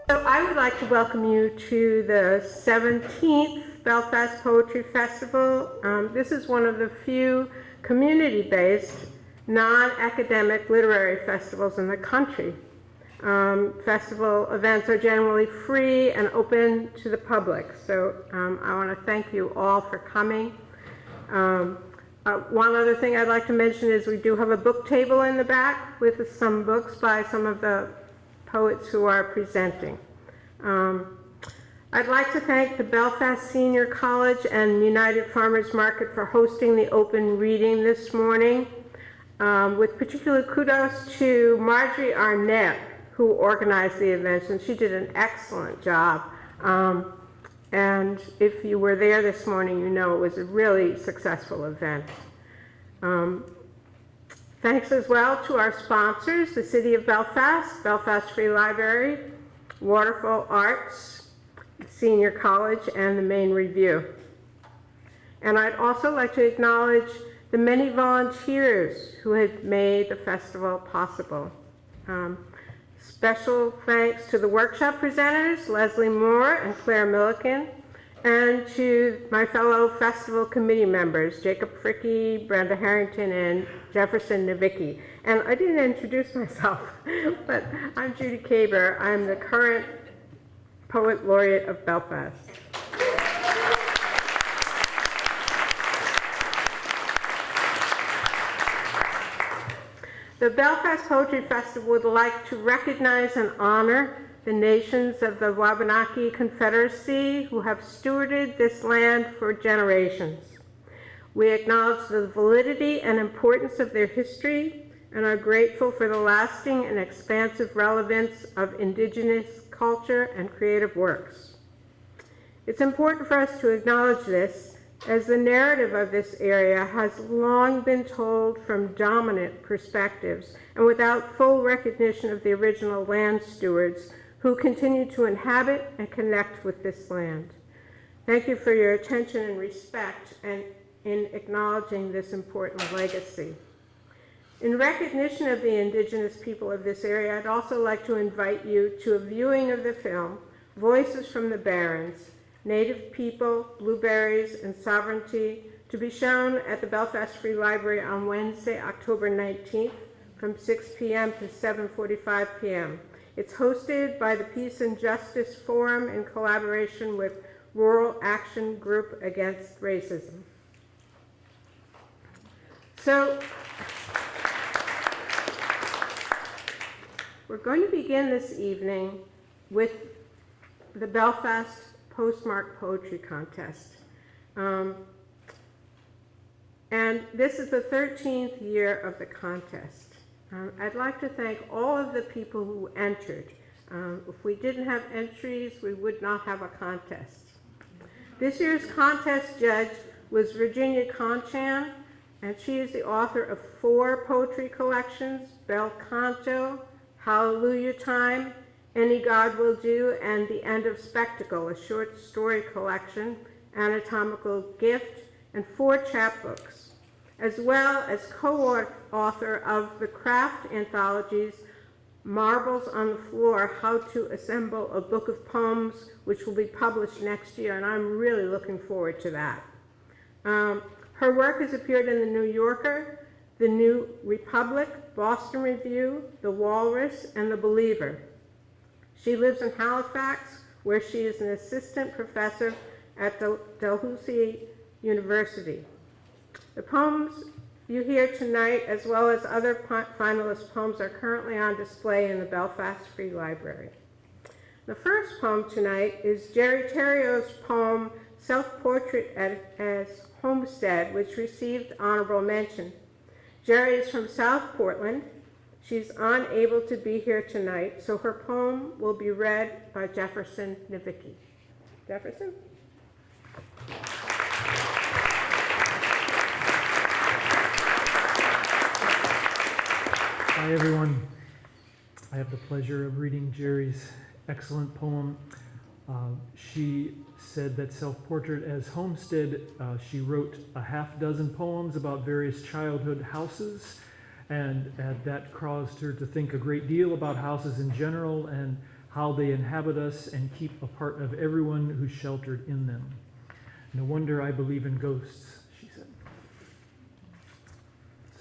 So I would like to welcome you to the 17th Belfast Poetry Festival. This is one of the few community-based, non-academic literary festivals in the country. Festival events are generally free and open to the public, so I want to thank you all for coming. One other thing I'd like to mention is we do have a book table in the back with some books by some of the poets who are presenting. I'd like to thank the Belfast Senior College and United Farmers Market for hosting the open reading this morning, with particular kudos to Marjorie Arnett, who organized the event, and she did an excellent job. And if you were there this morning, you know it was a really successful event. Thanks as well to our sponsors, the City of Belfast, Belfast Free Library, Waterfall Arts, Senior College, and the Maine Review. And I'd also like to acknowledge the many volunteers who have made the festival possible. Special thanks to the workshop presenters, Leslie Moore and Claire Milliken, and to my fellow festival committee members, Jacob Fricke, Brenda Harrington, and Jefferson Nowicki. And I didn't introduce myself, but I'm Judy Kaber. I'm the current Poet Laureate of Belfast. The Belfast Poetry Festival would like to recognize and honor the nations of the Wabanaki Confederacy who have stewarded this land for generations. We acknowledge the validity and importance of their history and are grateful for the lasting and expansive relevance of Indigenous culture and creative works. It's important for us to acknowledge this, as the narrative of this area has long been told from dominant perspectives and without full recognition of the original land stewards who continue to inhabit and connect with this land. Thank you for your attention and respect and in acknowledging this important legacy. In recognition of the Indigenous people of this area, I'd also like to invite you to a viewing of the film, Voices from the Barrens, Native People, Blueberries, and Sovereignty, to be shown at the Belfast Free Library on Wednesday, October 19th from 6 p.m. to 7:45 p.m. It's hosted by the Peace and Justice Forum in collaboration with Rural Action Group Against Racism. So, we're going to begin this evening with the Belfast Postmark Poetry Contest. And this is the 13th year of the contest. I'd like to thank all of the people who entered. If we didn't have entries, we would not have a contest. This year's contest judge was Virginia Conchan, and she is the author of 4 poetry collections, Bel Canto, Hallelujah Time, Any God Will Do, and The End of Spectacle, a short story collection, Anatomical Gift, and 4 chapbooks, as well as co-author of the craft anthologies, Marbles on the Floor, How to Assemble a Book of Poems, which will be published next year, and I'm really looking forward to that. Her work has appeared in The New Yorker, The New Republic, Boston Review, The Walrus, and The Believer. She lives in Halifax, where she is an assistant professor at Dalhousie University. The poems you hear tonight, as well as other finalist poems, are currently on display in the Belfast Free Library. The first poem tonight is Jerry Theriault's poem, Self-Portrait as Homestead, which received honorable mention. Jerry is from South Portland. She's unable to be here tonight, so her poem will be read by Jefferson Nowicki. Jefferson? Hi, everyone. I have the pleasure of reading Jerry's excellent poem. She said that Self-Portrait as Homestead, she wrote a half-dozen poems about various childhood houses, and that caused her to think a great deal about houses in general and how they inhabit us and keep a part of everyone who's sheltered in them. No wonder I believe in ghosts, she said.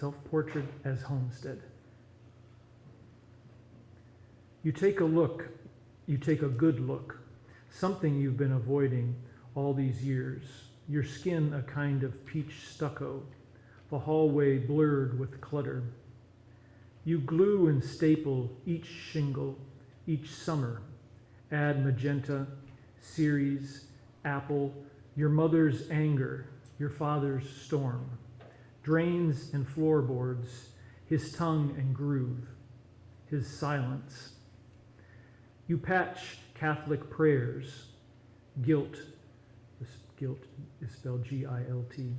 Self-portrait as homestead. You take a look, you take a good look, something you've been avoiding all these years. Your skin a kind of peach stucco, the hallway blurred with clutter. You glue and staple each shingle, each summer. Add magenta, cerise, apple, your mother's anger, your father's storm. Drains and floorboards, his tongue and groove, his silence. You patch Catholic prayers, guilt, this guilt is spelled G-I-L-T.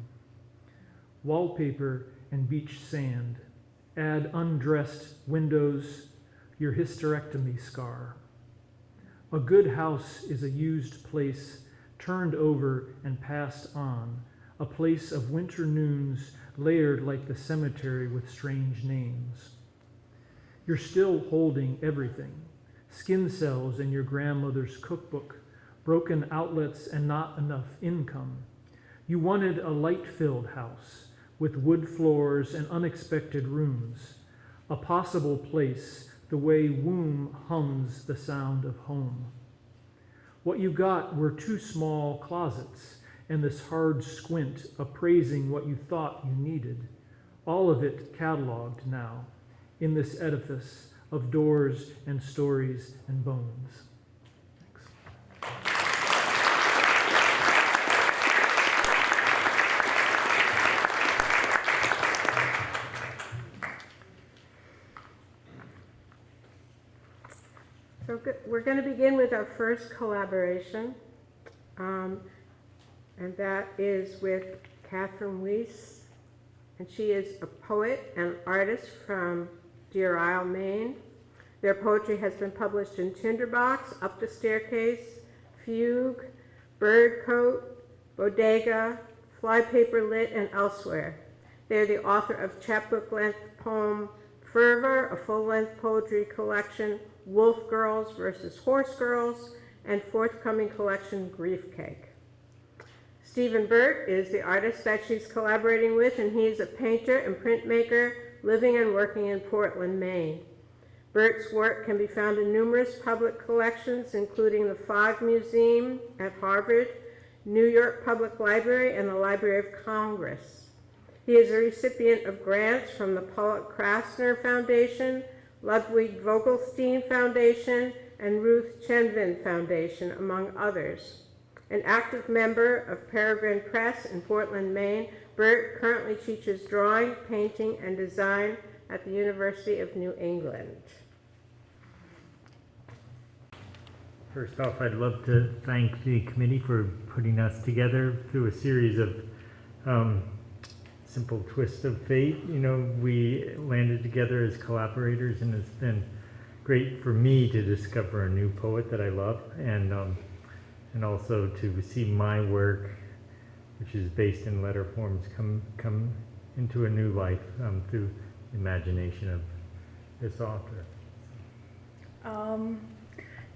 Wallpaper and beach sand. Add undressed windows, your hysterectomy scar. A good house is a used place, turned over and passed on, a place of winter noons layered like the cemetery with strange names. You're still holding everything, skin cells in your grandmother's cookbook, broken outlets and not enough income. You wanted a light-filled house with wood floors and unexpected rooms, a possible place the way womb hums the sound of home. What you got were 2 small closets and this hard squint appraising what you thought you needed, all of it cataloged now in this edifice of doors and stories and bones. Thanks. So we're going to begin with our first collaboration, and that is with Catherine Weiss, and she is a poet and artist from Deer Isle, Maine. Their poetry has been published in Tinderbox, Up the Staircase, Fugue, Birdcoat, Bodega, Flypaper Lit, and elsewhere. They are the author of chapbook-length poem Fervor, a full-length poetry collection, Wolf Girls versus Horse Girls, and forthcoming collection Grief Cake. Stephen Burt is the artist that she's collaborating with, and he is a painter and printmaker living and working in Portland, Maine. Burt's work can be found in numerous public collections, including the Fogg Museum at Harvard, New York Public Library, and the Library of Congress. He is a recipient of grants from the Pollock-Krasner Foundation, Ludwig Vogelstein Foundation, and Ruth Chenvin Foundation, among others. An active member of Peregrine Press in Portland, Maine, Burt currently teaches drawing, painting, and design at the University of New England. First off, I'd love to thank the committee for putting us together through a series of simple twists of fate. You know, we landed together as collaborators, and it's been great for me to discover a new poet that I love, and also to see my work, which is based in letter forms, come into a new life through the imagination of this author.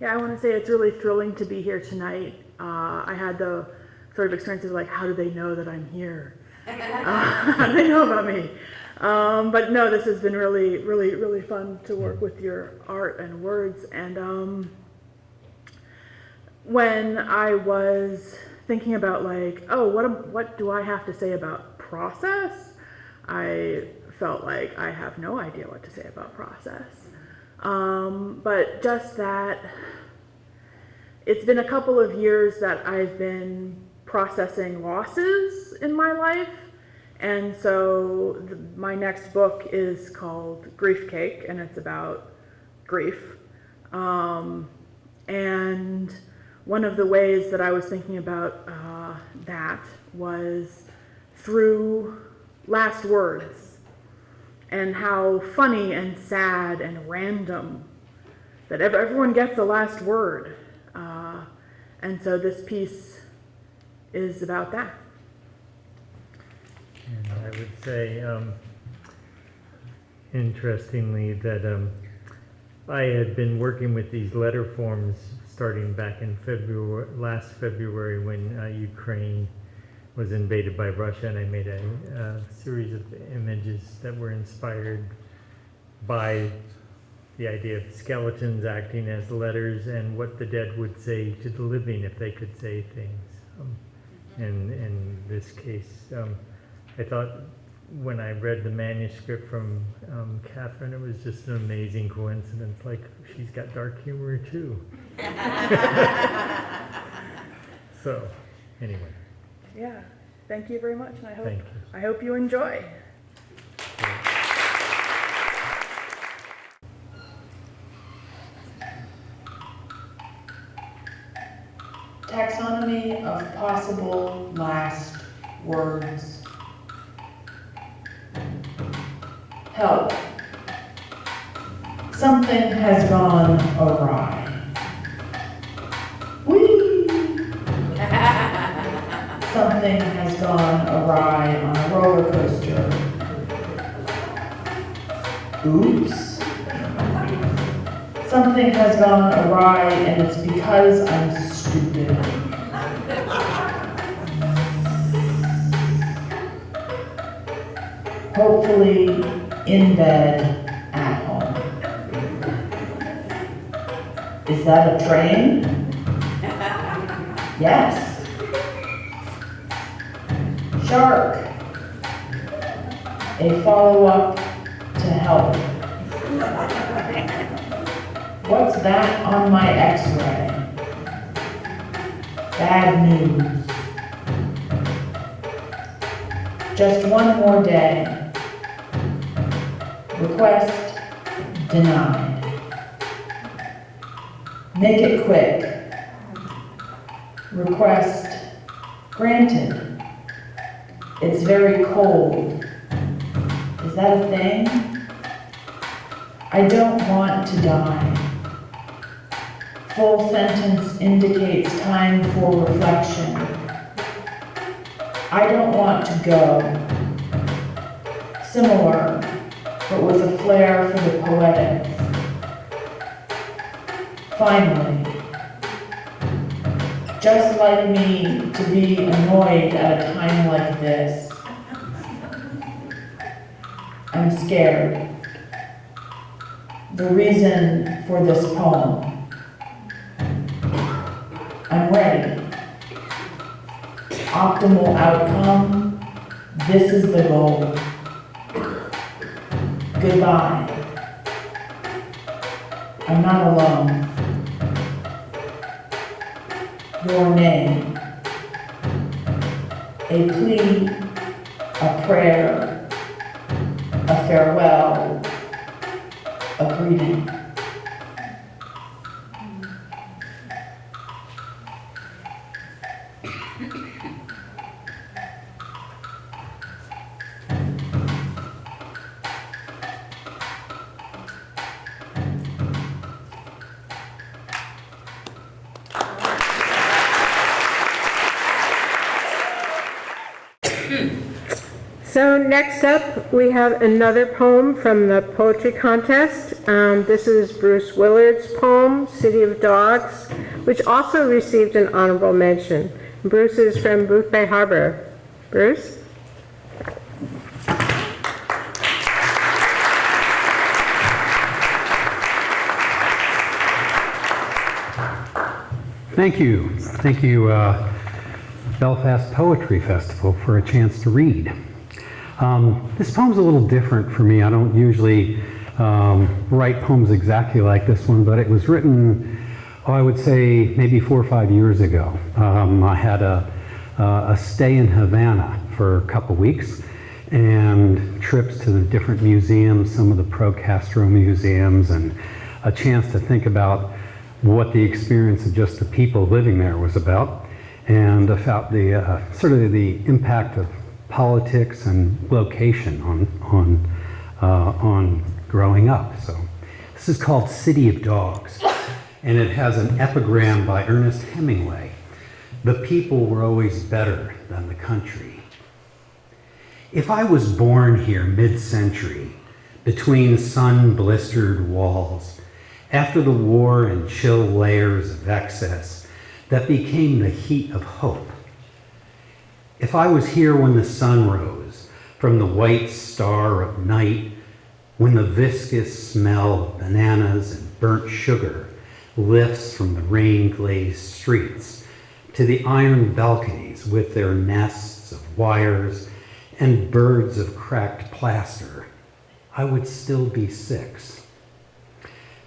Yeah, I want to say it's really thrilling to be here tonight. I had the sort of experience of like, how do they know that I'm here? How do they know about me? But no, this has been really, really, really fun to work with your art and words. And when I was thinking about like, oh, what do I have to say about process? I felt like I have no idea what to say about process. But just that it's been a couple of years that I've been processing losses in my life. And so my next book is called Grief Cake, and it's about grief. And one of the ways that I was thinking about that was through last words, and how funny and sad and random that everyone gets the last word. And so this piece is about that. And I would say, interestingly, that I had been working with these letter forms starting back in last February when Ukraine was invaded by Russia, and I made a series of images that were inspired by the idea of skeletons acting as letters and what the dead would say to the living if they could say things. And in this case, I thought when I read the manuscript from Catherine, it was just an amazing coincidence. Like, she's got dark humor too. So, anyway. Yeah, thank you very much, and Thank you. I hope you enjoy. Taxonomy of possible last words. Help. Something has gone awry. Whee! Something has gone awry on a roller coaster. Oops. Something has gone awry and it's because I'm stupid. Hopefully in bed at home. Is that a train? Yes. Shark. A follow-up to help. What's that on my x-ray? Bad news. Just one more day. Request denied. Make it quick. Request granted. It's very cold. Is that a thing? I don't want to die. Full sentence indicates time for reflection. I don't want to go. Similar, but with a flair for the poetic. Finally, just like me to be annoyed at a time like this. I'm scared. The reason for this poem. I'm ready. Optimal outcome, this is the goal. Goodbye. I'm not alone. Your name. A plea, a prayer, a farewell, a greeting. So next up, we have another poem from the poetry contest. This is Bruce Willard's poem, City of Dogs, which also received an honorable mention. Bruce is from Booth Bay Harbor. Bruce? Thank you. Thank you, Belfast Poetry Festival, for a chance to read. This poem's a little different for me. I don't usually write poems exactly like this one, but it was written, I would say, maybe 4 or 5 years ago. I had a stay in Havana for a couple weeks and trips to the different museums, some of the pro-Castro museums, and a chance to think about what the experience of just the people living there was about, and about the sort of the impact of politics and location on growing up. So this is called City of Dogs, and it has an epigram by Ernest Hemingway. The people were always better than the country. If I was born here mid-century, between sun-blistered walls, after the war and chill layers of excess that became the heat of hope. If I was here when the sun rose from the white star of night, when the viscous smell of bananas and burnt sugar lifts from the rain-glazed streets to the iron balconies with their nests of wires and birds of cracked plaster, I would still be 6.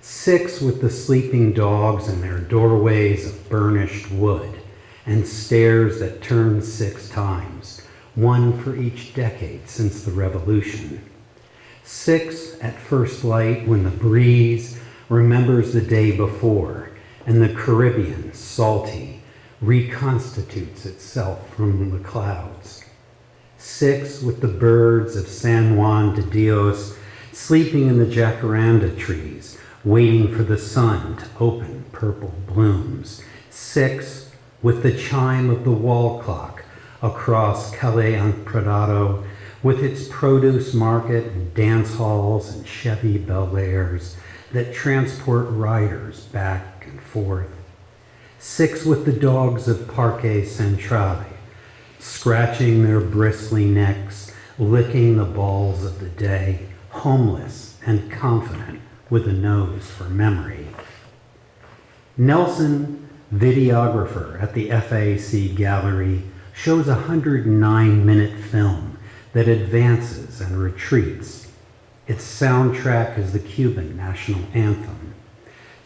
6 with the sleeping dogs in their doorways of burnished wood and stairs that turn 6 times, one for each decade since the Revolution. 6 at first light when the breeze remembers the day before and the Caribbean, salty, reconstitutes itself from the clouds. 6 with the birds of San Juan de Dios sleeping in the jacaranda trees, waiting for the sun to open purple blooms. 6 with the chime of the wall clock across Calle Prado, with its produce market and dance halls and Chevy Bel Airs that transport riders back and forth. 6 with the dogs of Parque Centrale, scratching their bristly necks, licking the balls of the day, homeless and confident with a nose for memory. Nelson, videographer at the FAC Gallery, shows a 109-minute film that advances and retreats. Its soundtrack is the Cuban national anthem.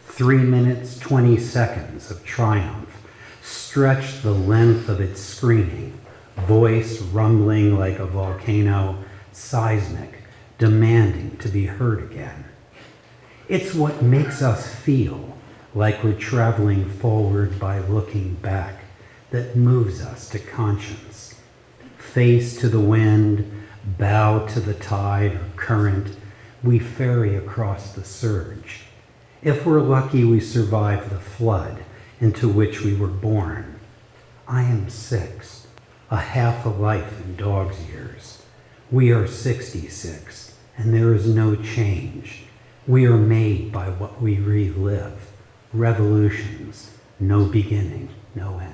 3 minutes, 20 seconds of triumph stretched the length of its screening, voice rumbling like a volcano, seismic, demanding to be heard again. It's what makes us feel like we're traveling forward by looking back that moves us to conscience. Face to the wind, bow to the tide or current, we ferry across the surge. If we're lucky, we survive the flood into which we were born. I am 6, a half a life in dog's years. We are 66, and there is no change. We are made by what we relive. Revolutions, no beginning, no end.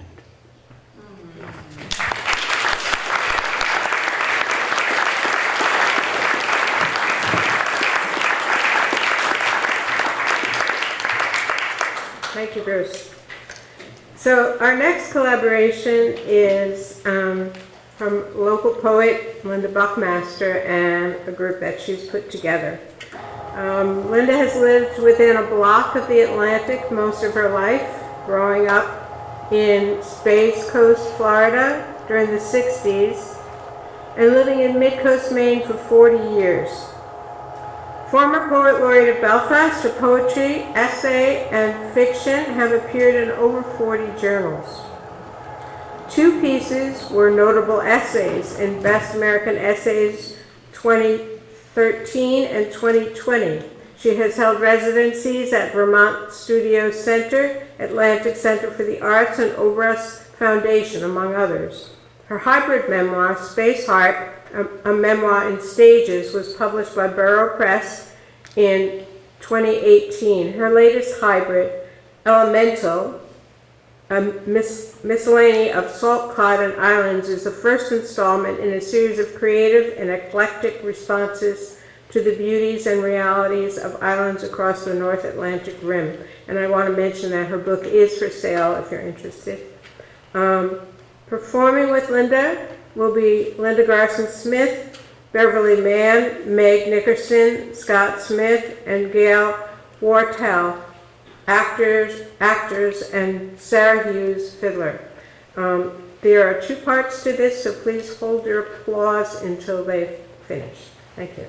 Thank you, Bruce. So our next collaboration is from local poet Linda Buckmaster and a group that she's put together. Linda has lived within a block of the Atlantic most of her life, growing up in Space Coast, Florida during the 60s, and living in Mid-Coast, Maine for 40 years. Former Poet Laureate of Belfast, her poetry, essay, and fiction have appeared in over 40 journals. 2 pieces were notable essays in Best American Essays 2013 and 2020. She has held residencies at Vermont Studio Center, Atlantic Center for the Arts, and Obras Foundation, among others. Her hybrid memoir, Space Heart, a memoir in stages, was published by Burrow Press in 2018. Her latest hybrid, Elemental, a miscellany of salt-clod islands, is the first installment in a series of creative and eclectic responses to the beauties and realities of islands across the North Atlantic Rim. And I want to mention that her book is for sale if you're interested. Performing with Linda will be Linda Garson Smith, Beverly Mann, Meg Nickerson, Scott Smith, and Gail Wartell, actors, and Sarah Hughes, fiddler. There are 2 parts to this, so please hold your applause until they finish. Thank you.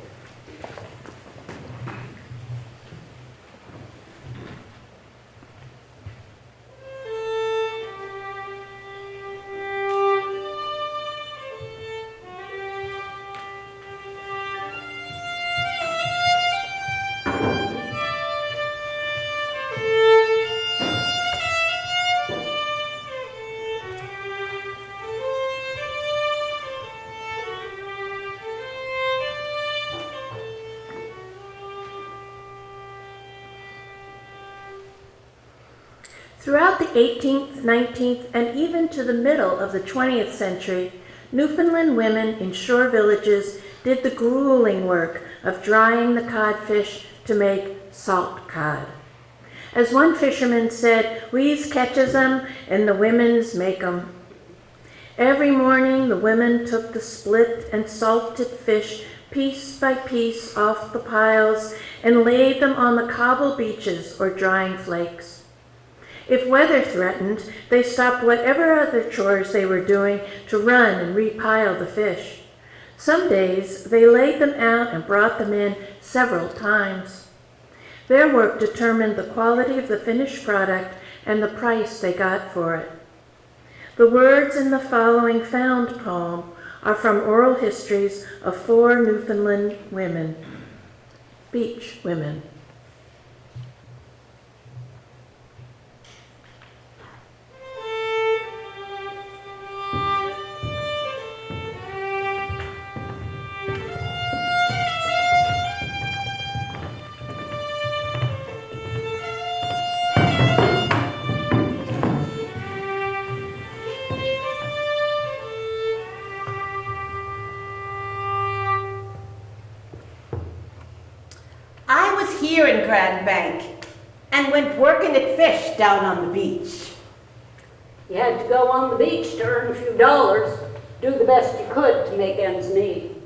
Throughout the 18th, 19th, and even to the middle of the 20th century, Newfoundland women in shore villages did the grueling work of drying the codfish to make salt cod. As one fisherman said, "We's catches 'em and the women's make 'em." Every morning the women took the split and salted fish piece by piece off the piles and laid them on the cobble beaches or drying flakes. If weather threatened, they stopped whatever other chores they were doing to run and repile the fish. Some days they laid them out and brought them in several times. Their work determined the quality of the finished product and the price they got for it. The words in the following found poem are from oral histories of 4 Newfoundland women, beach women. I was here in Grand Bank and went working at fish down on the beach. You had to go on the beach to earn a few dollars, do the best you could to make ends meet.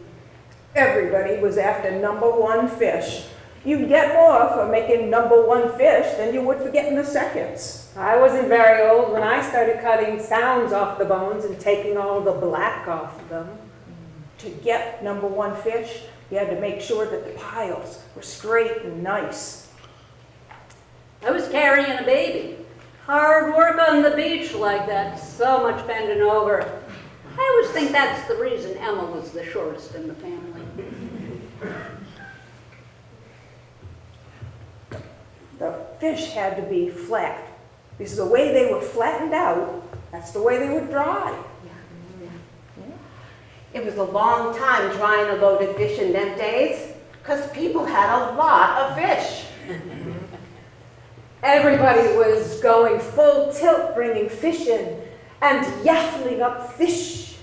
Everybody was after #1 fish. You'd get more for making #1 fish than you would for getting the seconds. I wasn't very old when I started cutting sounds off the bones and taking all the black off them. To get #1 fish, you had to make sure that the piles were straight and nice. I was carrying a baby. Hard work on the beach like that, so much bending over. I always think that's the reason Emma was the shortest in the family. The fish had to be flat, because the way they were flattened out, that's the way they would dry. It was a long time drying a load of fish in them days, because people had a lot of fish. Everybody was going full tilt bringing fish in and yaffling up fish.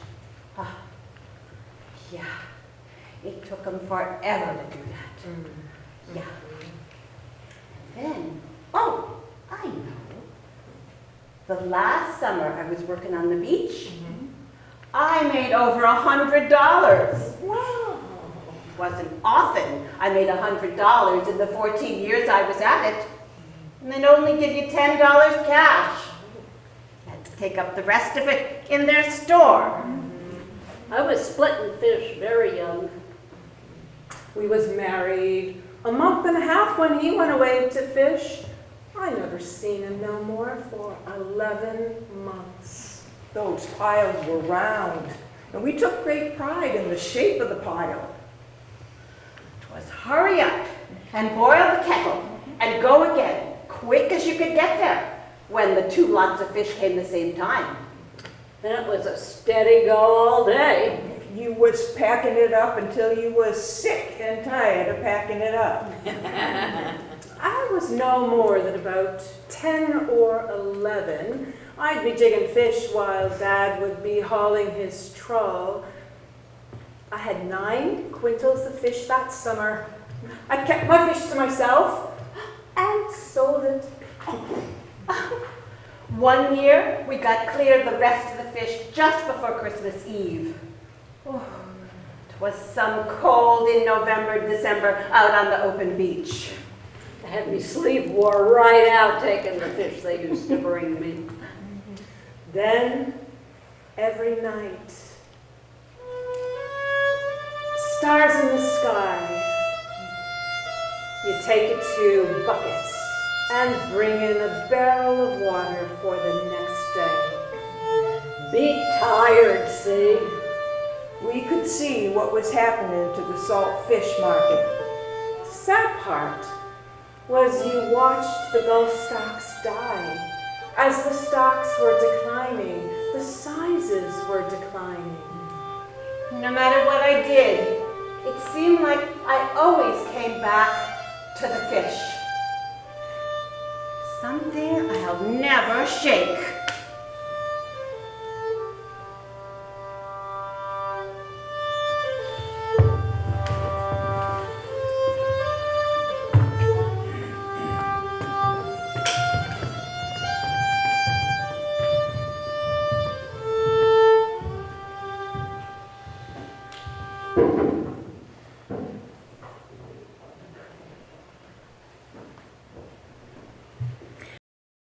Yeah, it took them forever to do that. Yeah. Then, oh, I know. The last summer I was working on the beach, I made over $100. Wow. It wasn't often I made $100 in the 14 years I was at it. And they'd only give you $10 cash. Had to take up the rest of it in their store. I was splitting fish very young. We was married a month and a half when he went away to fish. I never seen him no more for 11 months. Those piles were round, and we took great pride in the shape of the pile. It was hurry up and boil the kettle and go again, quick as you could get there, when the 2 lots of fish came the same time. That was a steady go all day. You was packing it up until you was sick and tired of packing it up. I was no more than about 10 or 11. I'd be jigging fish while Dad would be hauling his trawl. I had 9 quintals of fish that summer. I kept my fish to myself and sold it. One year, we got clear of the rest of the fish just before Christmas Eve. Oh, it was some cold in November, December, out on the open beach. I had my sleeve wore right out taking the fish they used to bring me. Then, every night, stars in the sky, you take it to buckets and bring in a barrel of water for the next day. Be tired, see? We could see what was happening to the salt fish market. The sad part was you watched the Gulf stocks die. As the stocks were declining, the sizes were declining. No matter what I did, it seemed like I always came back to the fish. Something I'll never shake.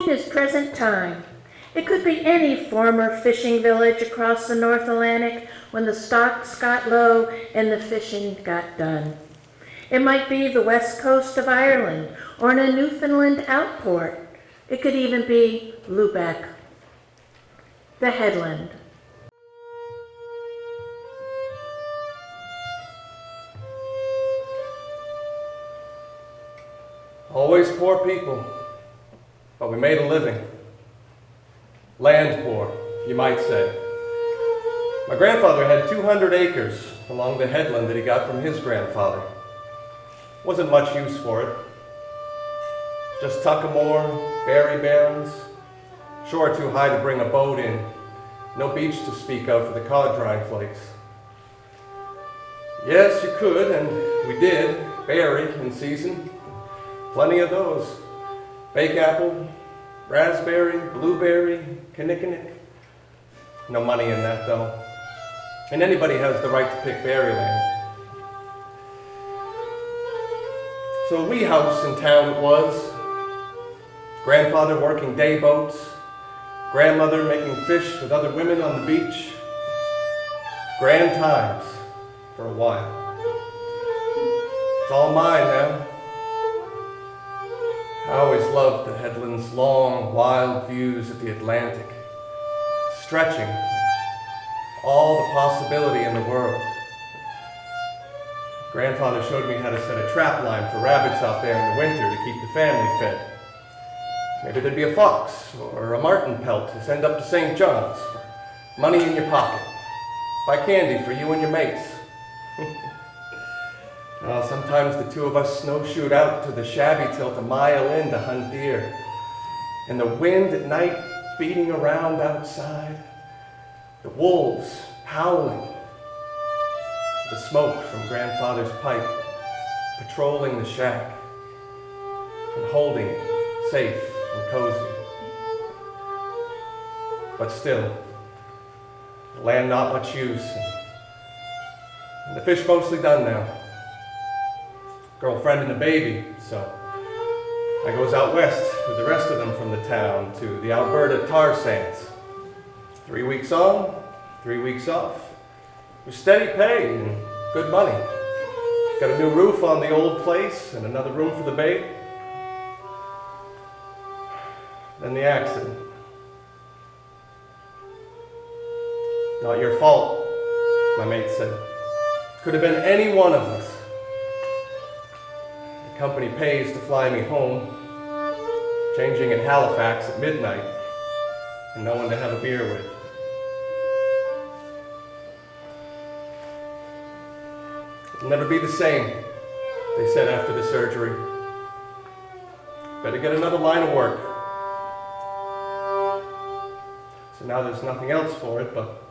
Is present time. It could be any former fishing village across the North Atlantic when the stocks got low and the fishing got done. It might be the west coast of Ireland or in a Newfoundland outport. It could even be Lubeck, the headland. Always poor people, but we made a living. Land poor, you might say. My grandfather had 200 acres along the headland that he got from his grandfather. Wasn't much use for it. Just tuckamore, berry barrens, shore too high to bring a boat in. No beach to speak of for the cod drying flakes. Yes, you could, and we did, berry in season. Plenty of those. Bake apple, raspberry, blueberry, kinnikinnick. No money in that though. And anybody has the right to pick berry land. So a wee house in town it was. Grandfather working day boats. Grandmother making fish with other women on the beach. Grand times for a while. It's all mine now. I always loved the headland's long, wild views of the Atlantic, stretching all the possibility in the world. Grandfather showed me how to set a trap line for rabbits out there in the winter to keep the family fed. Maybe there'd be a fox or a marten pelt to send up to St. John's for money in your pocket. Buy candy for you and your mates. Sometimes the two of us snowshoed out to the shabby tilt a mile in to hunt deer. And the wind at night beating around outside. The wolves howling. The smoke from Grandfather's pipe patrolling the shack and holding it safe and cozy. But still, the land not much use. And the fish mostly done now. Girlfriend and a baby, so I goes out west with the rest of them from the town to the Alberta tar sands. 3 weeks on, 3 weeks off. With steady pay and good money. Got a new roof on the old place and another room for the babe. Then the accident. Not your fault, my mate said. Could have been any one of us. Company pays to fly me home, changing in Halifax at midnight, and no one to have a beer with. It'll never be the same, they said after the surgery. Better get another line of work. So now there's nothing else for it but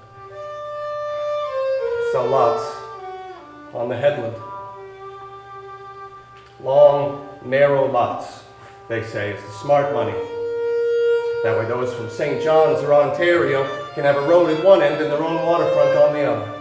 sell lots on the headland. Long, narrow lots, they say, is the smart money. That way those from St. John's or Ontario can have a road at one end and their own waterfront on the other.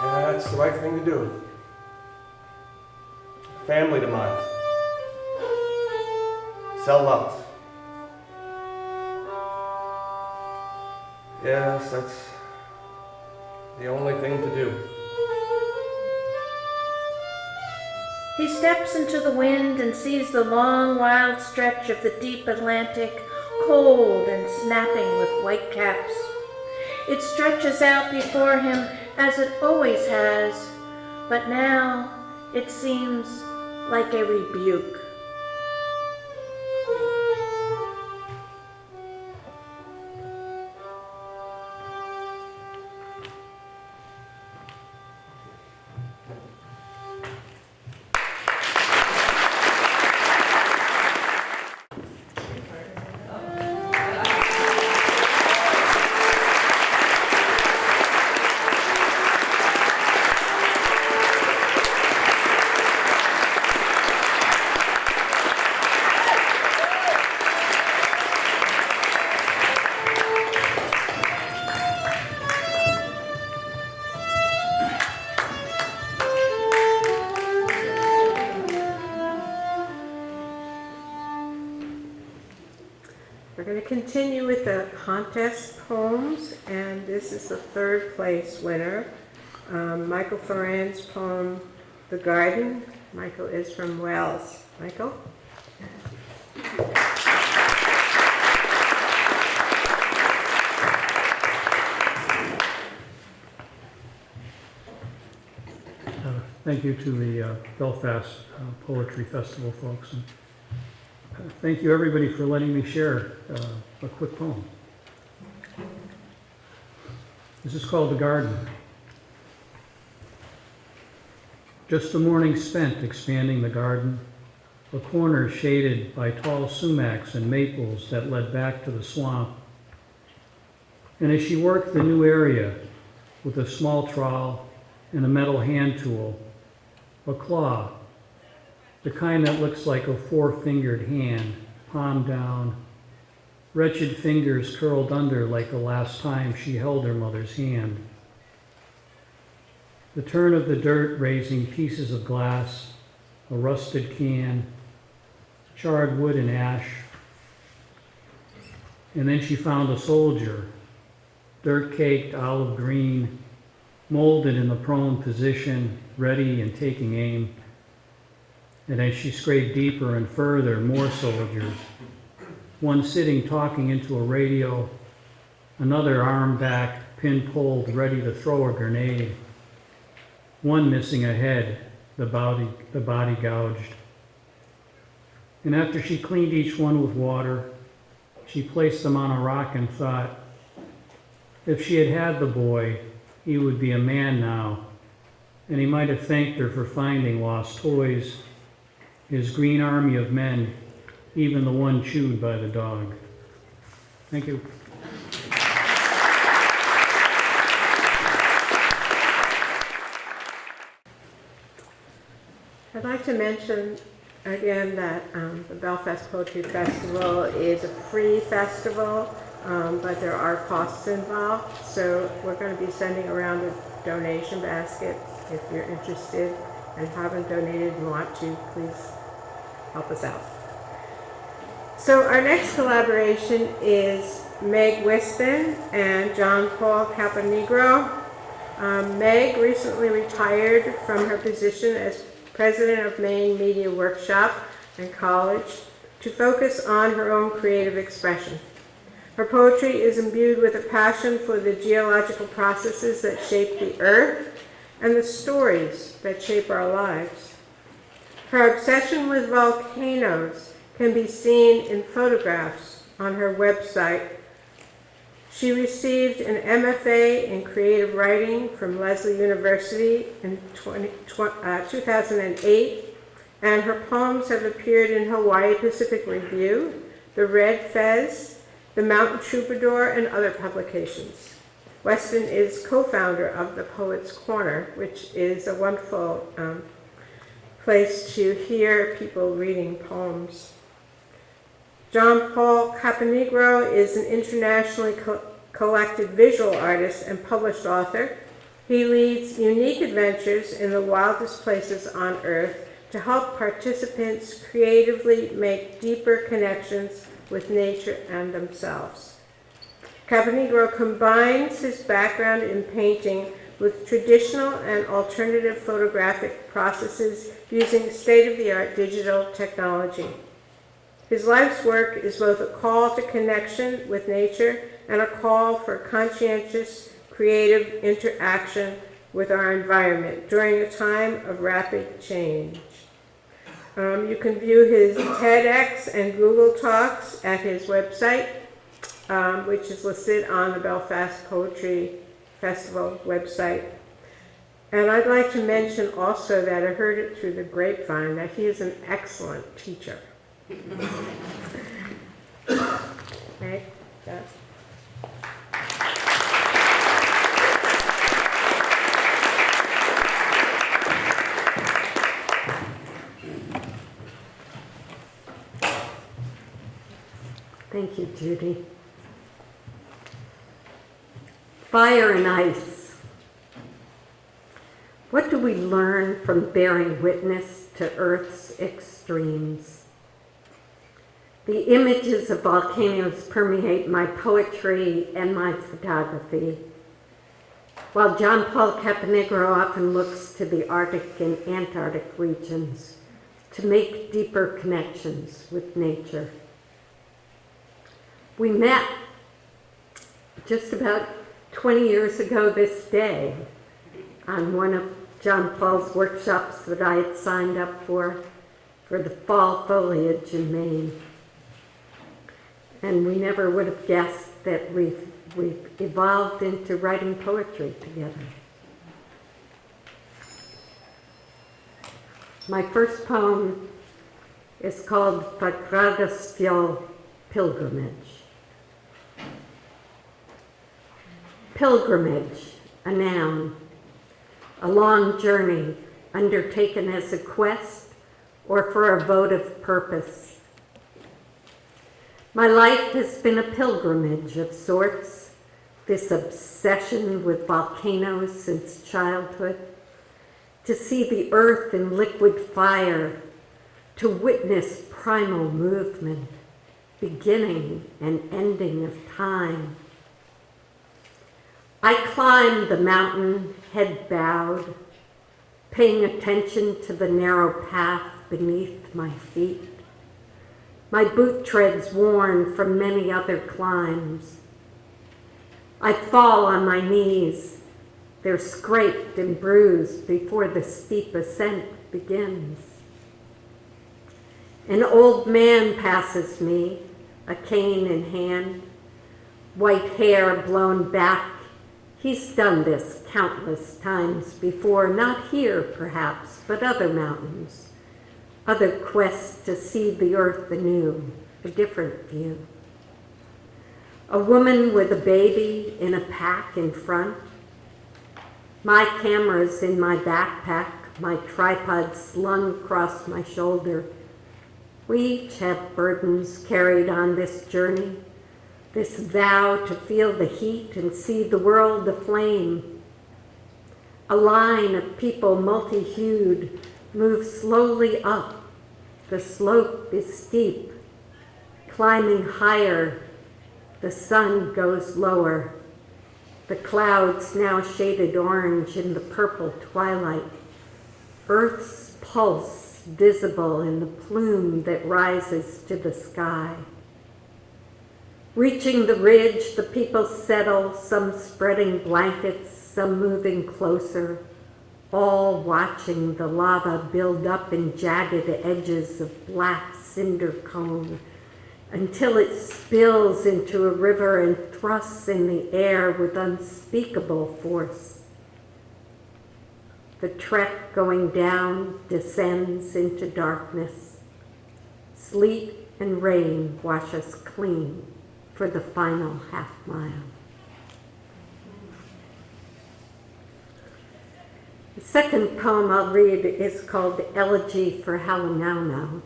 That's the right thing to do. Family to mind. Sell lots. Yes, that's the only thing to do. He steps into the wind and sees the long, wild stretch of the deep Atlantic, cold and snapping with white caps. It stretches out before him as it always has, but now it seems like a rebuke. We're going to continue with the contest poems, and this is the third place winner. Michael Ferrand's poem, The Garden. Michael is from Wales. Michael? Thank you to the Belfast Poetry Festival folks. And thank you everybody for letting me share a quick poem. This is called The Garden. Just a morning spent expanding the garden, a corner shaded by tall sumacs and maples that led back to the swamp. And as she worked the new area with a small trowel and a metal hand tool, a claw, the kind that looks like a four-fingered hand, palm down, wretched fingers curled under like the last time she held her mother's hand. The turn of the dirt raising pieces of glass, a rusted can, charred wood and ash. And then she found a soldier, dirt-caked olive green, molded in the prone position, ready and taking aim. And as she scraped deeper and further, more soldiers. One sitting talking into a radio, another arm back, pin pulled, ready to throw a grenade. One missing a head, the body gouged. And after she cleaned each one with water, she placed them on a rock and thought, if she had had the boy, he would be a man now, and he might have thanked her for finding lost toys, his green army of men, even the one chewed by the dog. Thank you. I'd like to mention again that the Belfast Poetry Festival is a free festival, but there are costs involved. So we're going to be sending around a donation basket. If you're interested and haven't donated and want to, please help us out. So our next collaboration is Meg Whiston and John Paul Caponegro. Meg recently retired from her position as president of Maine Media Workshop and College to focus on her own creative expression. Her poetry is imbued with a passion for the geological processes that shape the earth and the stories that shape our lives. Her obsession with volcanoes can be seen in photographs on her website. She received an MFA in creative writing from Lesley University in 2008, and her poems have appeared in Hawaii Pacific Review, The Red Fez, The Mountain Troubadour, and other publications. Weston is co-founder of the Poets Corner, which is a wonderful place to hear people reading poems. John Paul Caponegro is an internationally collected visual artist and published author. He leads unique adventures in the wildest places on Earth to help participants creatively make deeper connections with nature and themselves. Caponegro combines his background in painting with traditional and alternative photographic processes using state-of-the-art digital technology. His life's work is both a call to connection with nature and a call for conscientious, creative interaction with our environment during a time of rapid change. You can view his TEDx and Google Talks at his website, which is listed on the Belfast Poetry Festival website. And I'd like to mention also that I heard it through the grapevine that he is an excellent teacher. Okay, that's Thank you, Judy. Fire and ice. What do we learn from bearing witness to Earth's extremes? The images of volcanoes permeate my poetry and my photography, while John Paul Caponegro often looks to the Arctic and Antarctic regions to make deeper connections with nature. We met just about 20 years ago this day on one of John Paul's workshops that I had signed up for the fall foliage in Maine. And we never would have guessed that we've evolved into writing poetry together. My first poem is called Fagradastial Pilgrimage. Pilgrimage, a noun, a long journey undertaken as a quest or for a votive purpose. My life has been a pilgrimage of sorts, this obsession with volcanoes since childhood, to see the earth in liquid fire, to witness primal movement, beginning and ending of time. I climbed the mountain, head bowed, paying attention to the narrow path beneath my feet, my boot treads worn from many other climbs. I fall on my knees, they're scraped and bruised before the steep ascent begins. An old man passes me, a cane in hand, white hair blown back. He's done this countless times before, not here perhaps, but other mountains, other quests to see the earth anew, a different view. A woman with a baby in a pack in front. My camera's in my backpack, my tripod slung across my shoulder. We each have burdens carried on this journey, this vow to feel the heat and see the world aflame. A line of people multi-hued move slowly up. The slope is steep. Climbing higher, the sun goes lower. The clouds now shaded orange in the purple twilight. Earth's pulse visible in the plume that rises to the sky. Reaching the ridge, the people settle, some spreading blankets, some moving closer, all watching the lava build up in jagged edges of black cinder cone until it spills into a river and thrusts in the air with unspeakable force. The trek going down descends into darkness. Sleet and rain wash us clean for the final half mile. The second poem I'll read is called Elegy for Halinaunau.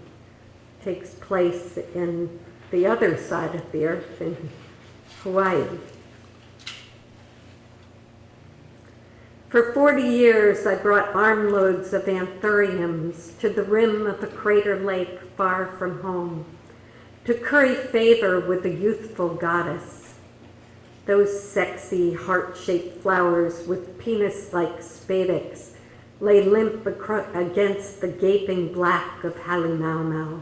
It takes place in the other side of the earth in Hawaii. For 40 years, I brought armloads of anthuriums to the rim of a crater lake far from home, to curry favor with the youthful goddess. Those sexy heart-shaped flowers with penis-like spadix lay limp against the gaping black of Halinaunau.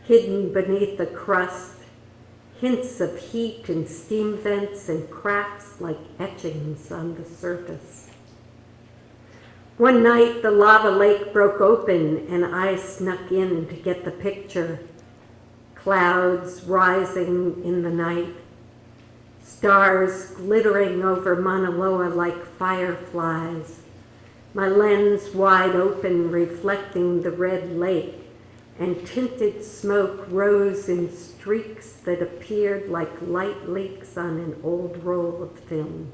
Hidden beneath the crust, hints of heat and steam vents and cracks like etchings on the surface. One night the lava lake broke open and I snuck in to get the picture. Clouds rising in the night, stars glittering over Mauna Loa like fireflies, my lens wide open reflecting the red lake, and tinted smoke rose in streaks that appeared like light leaks on an old roll of film.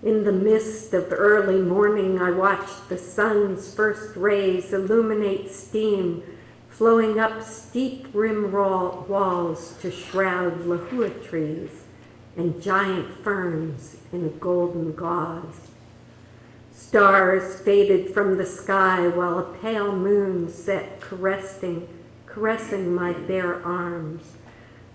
In the mist of early morning, I watched the sun's first rays illuminate steam flowing up steep rim walls to shroud lahua trees and giant ferns in a golden gauze. Stars faded from the sky while a pale moon sat caressing my bare arms,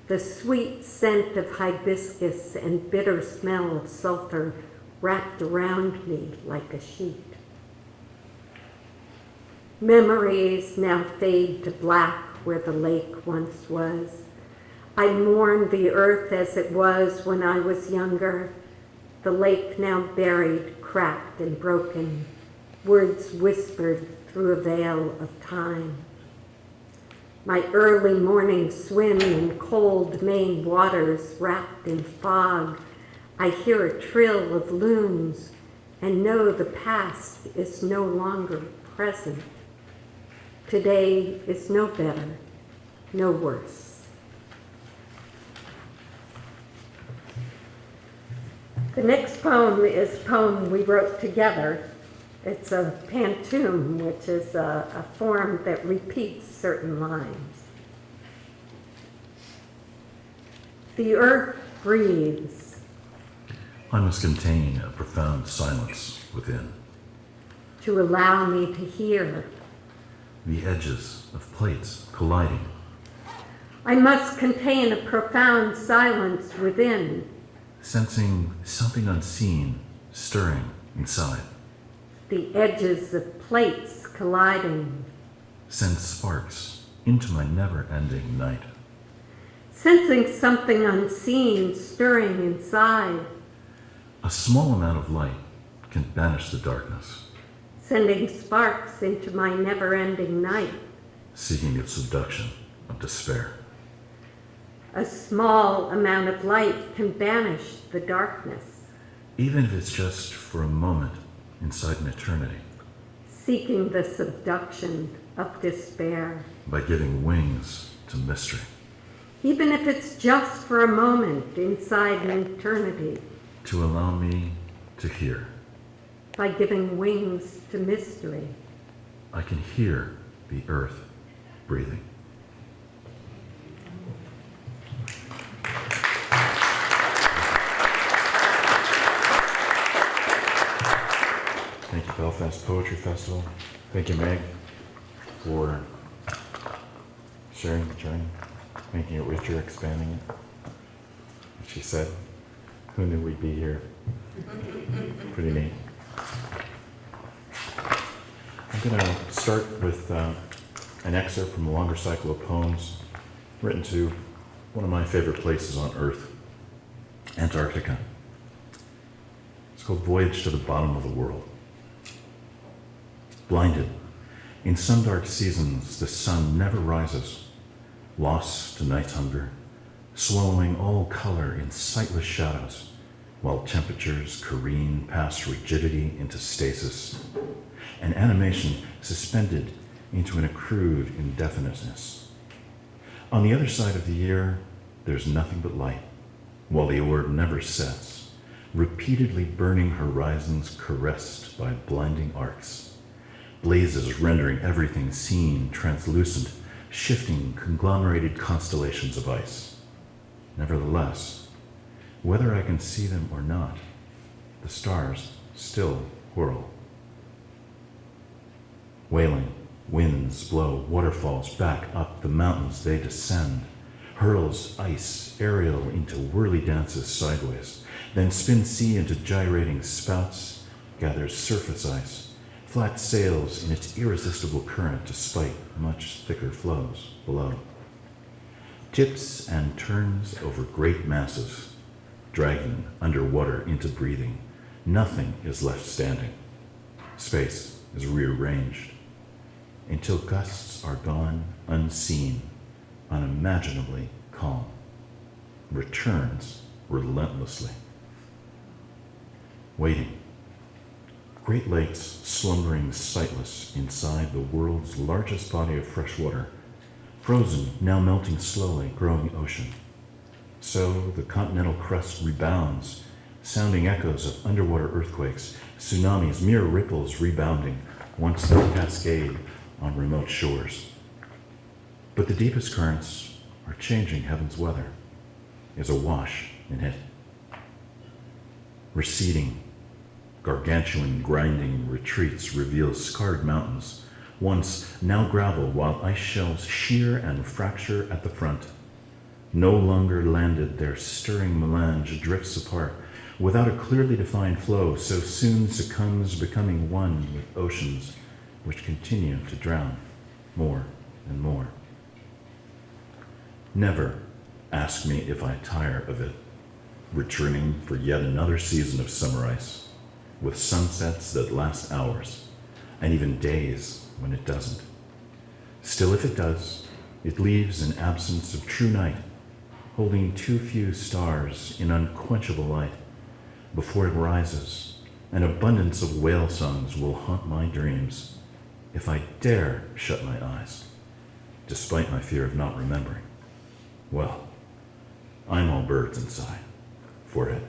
the sweet scent of hibiscus and bitter smell of sulfur wrapped around me like a sheet. Memories now fade to black where the lake once was. I mourn the earth as it was when I was younger, the lake now buried, cracked and broken, words whispered through a veil of time. My early morning swim in cold Maine waters wrapped in fog, I hear a trill of loons and know the past is no longer present. Today is no better, no worse. The next poem is a poem we wrote together. It's a pantoum, which is a form that repeats certain lines. The earth breathes. I must contain a profound silence within. To allow me to hear. The edges of plates colliding. I must contain a profound silence within. Sensing something unseen stirring inside. The edges of plates colliding. Send sparks into my never-ending night. Sensing something unseen stirring inside. A small amount of light can banish the darkness. Sending sparks into my never-ending night. Seeking its seduction of despair. A small amount of light can banish the darkness. Even if it's just for a moment inside an eternity. Seeking the seduction of despair. By giving wings to mystery. Even if it's just for a moment inside an eternity. To allow me to hear. By giving wings to mystery. I can hear the earth breathing. Thank you, Belfast Poetry Festival. Thank you, Meg, for sharing the journey, making it richer, expanding it. As she said, who knew we'd be here? Pretty neat. I'm going to start with an excerpt from a longer cycle of poems written to one of my favorite places on Earth, Antarctica. It's called Voyage to the Bottom of the World. Blinded, in some dark seasons the sun never rises, lost to night's hunger, swallowing all color in sightless shadows, while temperatures careen past rigidity into stasis, and animation suspended into an accrued indefiniteness. On the other side of the year, there's nothing but light, while the orb never sets, repeatedly burning horizons caressed by blinding arcs, blazes rendering everything seen translucent, shifting conglomerated constellations of ice. Nevertheless, whether I can see them or not, the stars still whirl. Wailing winds blow waterfalls back up the mountains they descend, hurls ice aerial into whirly dances sideways, then spins sea into gyrating spouts, gathers surface ice, flat sails in its irresistible current despite much thicker flows below. Tips and turns over great masses, dragging underwater into breathing, Nothing is left standing. Space is rearranged until gusts are gone unseen, unimaginably calm, returns relentlessly. Waiting. Great Lakes slumbering sightless inside the world's largest body of fresh water, frozen, now melting slowly, growing ocean. So the continental crust rebounds, sounding echoes of underwater earthquakes, tsunamis, mere ripples rebounding, once they cascade on remote shores. But the deepest currents are changing heaven's weather, is awash in it. Receding, gargantuan grinding retreats reveal scarred mountains, once now gravel, while ice shelves shear and fracture at the front. No longer landed, their stirring melange drifts apart, without a clearly defined flow, so soon succumbs, becoming one with oceans which continue to drown more and more. Never ask me if I tire of it, returning for yet another season of summer ice, with sunsets that last hours, and even days when it doesn't. Still, if it does, it leaves an absence of true night, holding too few stars in unquenchable light. Before it rises, an abundance of whale songs will haunt my dreams, if I dare shut my eyes, despite my fear of not remembering. Well, I'm all birds inside, for it.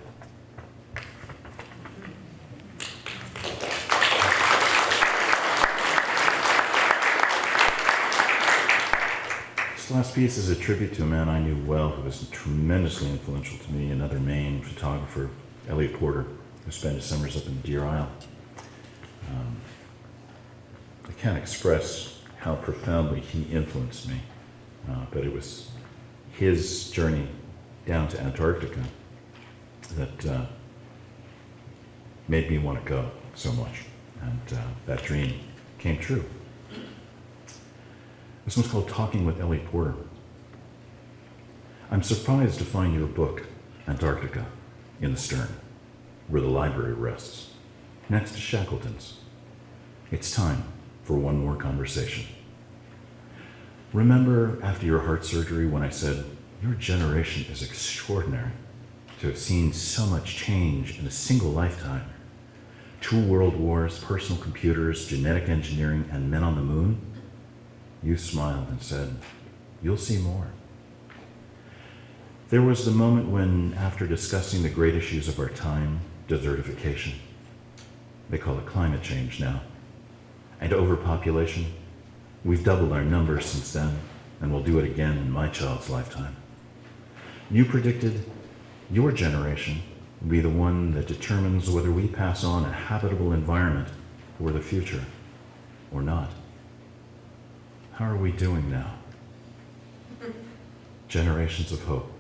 This last piece is a tribute to a man I knew well who was tremendously influential to me, another Maine photographer, Elliot Porter, who spent his summers up in Deer Isle. I can't express how profoundly he influenced me, but it was his journey down to Antarctica that made me want to go so much, and that dream came true. This one's called Talking with Elliot Porter. I'm surprised to find your book, Antarctica, in the stern, where the library rests, next to Shackleton's. It's time for one more conversation. Remember after your heart surgery when I said, your generation is extraordinary to have seen so much change in a single lifetime? 2 world wars, personal computers, genetic engineering, and men on the moon? You smiled and said, you'll see more. There was the moment when, after discussing the great issues of our time, desertification, they call it climate change now, and overpopulation, we've doubled our numbers since then, and we'll do it again in my child's lifetime. You predicted your generation will be the one that determines whether we pass on a habitable environment for the future or not. How are we doing now? Generations of hope.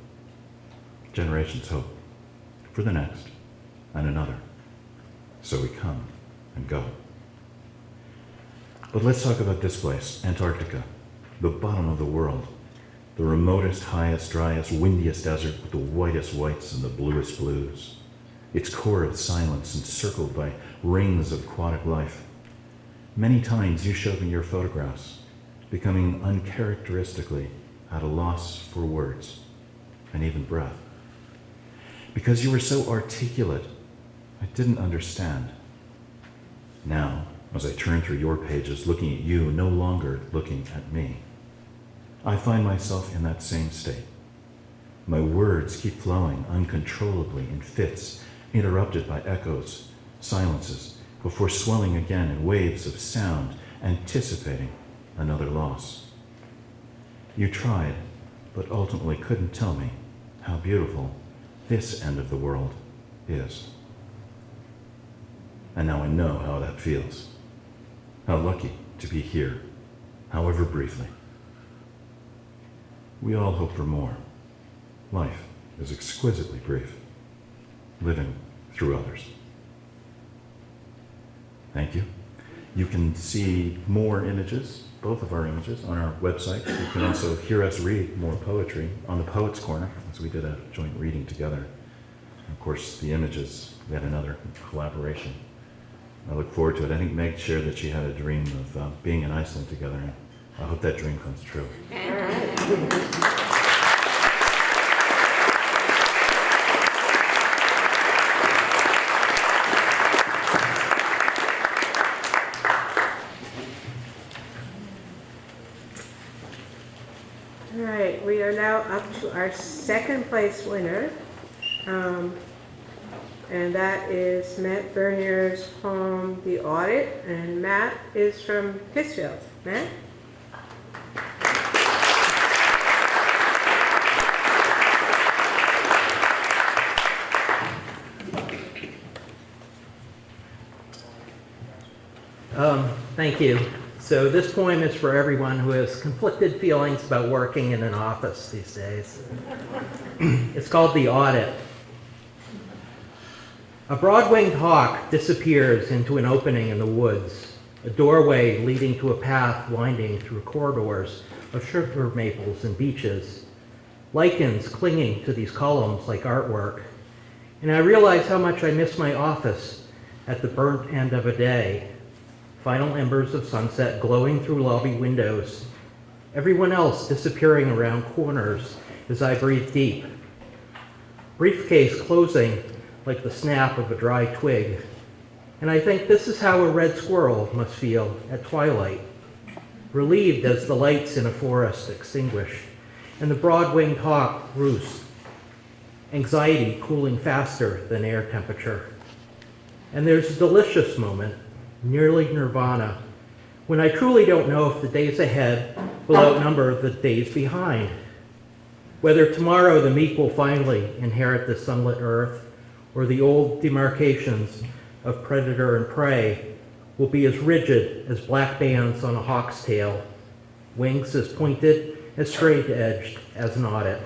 Generations hope for the next and another. So we come and go. But let's talk about this place, Antarctica, the bottom of the world, the remotest, highest, driest, windiest desert with the whitest whites and the bluest blues. Its core of silence encircled by rings of aquatic life. Many times you showed me your photographs, becoming uncharacteristically at a loss for words and even breath. Because you were so articulate, I didn't understand. Now, as I turn through your pages, looking at you, no longer looking at me, I find myself in that same state. My words keep flowing uncontrollably in fits, interrupted by echoes, silences, before swelling again in waves of sound, anticipating another loss. You tried, but ultimately couldn't tell me how beautiful this end of the world is. And now I know how that feels. How lucky to be here, however briefly. We all hope for more. Life is exquisitely brief, living through others. Thank you. You can see more images, both of our images, on our website. You can also hear us read more poetry on the Poets' Corner, as we did a joint reading together Of course, the images, we had another collaboration. I look forward to it. I think Meg shared that she had a dream of being in Iceland together, and I hope that dream comes true. All right, we are now up to our second place winner. And that is Matt Bernier's poem, The Audit. And Matt is from Pittsfield. Matt? Thank you. So this poem is for everyone who has conflicted feelings about working in an office these days. It's called The Audit. A broad-winged hawk disappears into an opening in the woods, a doorway leading to a path winding through corridors of sugar maples and beeches, lichens clinging to these columns like artwork. And I realize how much I miss my office at the burnt end of a day. Final embers of sunset glowing through lobby windows, everyone else disappearing around corners as I breathe deep. Briefcase closing like the snap of a dry twig. And I think this is how a red squirrel must feel at twilight, relieved as the lights in a forest extinguish and the broad-winged hawk roosts, anxiety cooling faster than air temperature. And there's a delicious moment, nearly nirvana, when I truly don't know if the days ahead will outnumber the days behind. Whether tomorrow the meek will finally inherit the sunlit earth, or the old demarcations of predator and prey will be as rigid as black bands on a hawk's tail, wings as pointed and straight-edged as an audit.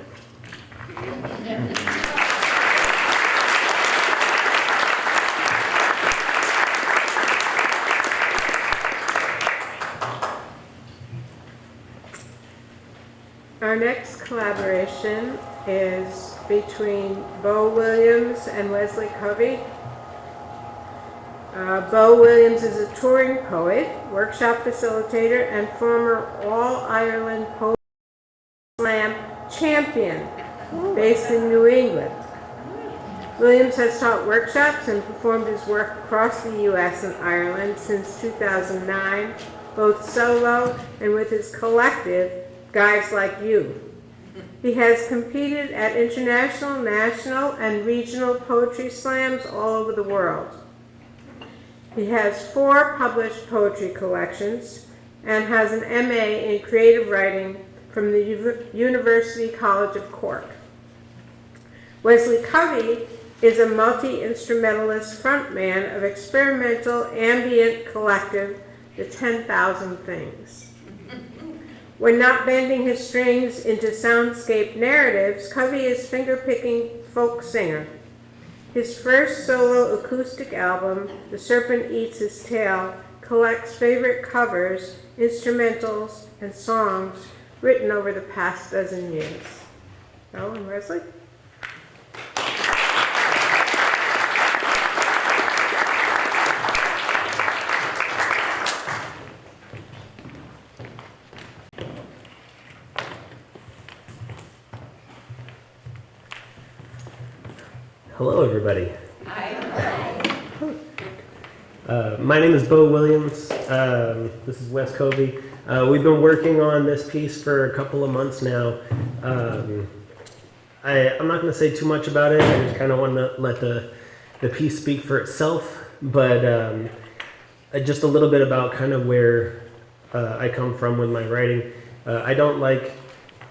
Our next collaboration is between Bo Williams and Wesley Covey. Bo Williams is a touring poet, workshop facilitator, and former All-Ireland Poetry Slam champion based in New England. Williams has taught workshops and performed his work across the U.S. and Ireland since 2009, both solo and with his collective, Guys Like You. He has competed at international, national, and regional poetry slams all over the world. He has 4 published poetry collections and has an MA in creative writing from the University College of Cork. Wesley Covey is a multi-instrumentalist frontman of experimental ambient collective, The 10,000 Things. When not bending his strings into soundscape narratives, Covey is finger-picking folk singer. His first solo acoustic album, The Serpent Eats His Tail, collects favorite covers, instrumentals, and songs written over the past dozen years. Oh, and Wesley? Hello, everybody. My name is Bo Williams. This is Wes Covey. We've been working on this piece for a couple of months now. I'm not going to say too much about it. I just kind of want to let the piece speak for itself. But just a little bit about kind of where I come from with my writing. I don't like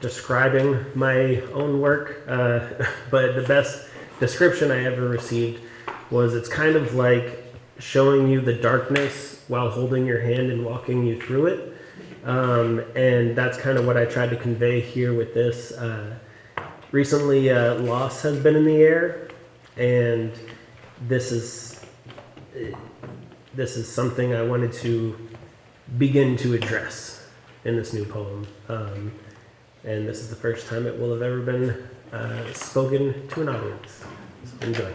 describing my own work, but the best description I ever received was it's kind of like showing you the darkness while holding your hand and walking you through it. And that's kind of what I tried to convey here with this. Recently, loss has been in the air, and this is something I wanted to begin to address in this new poem. And this is the first time it will have ever been spoken to an audience. So enjoy.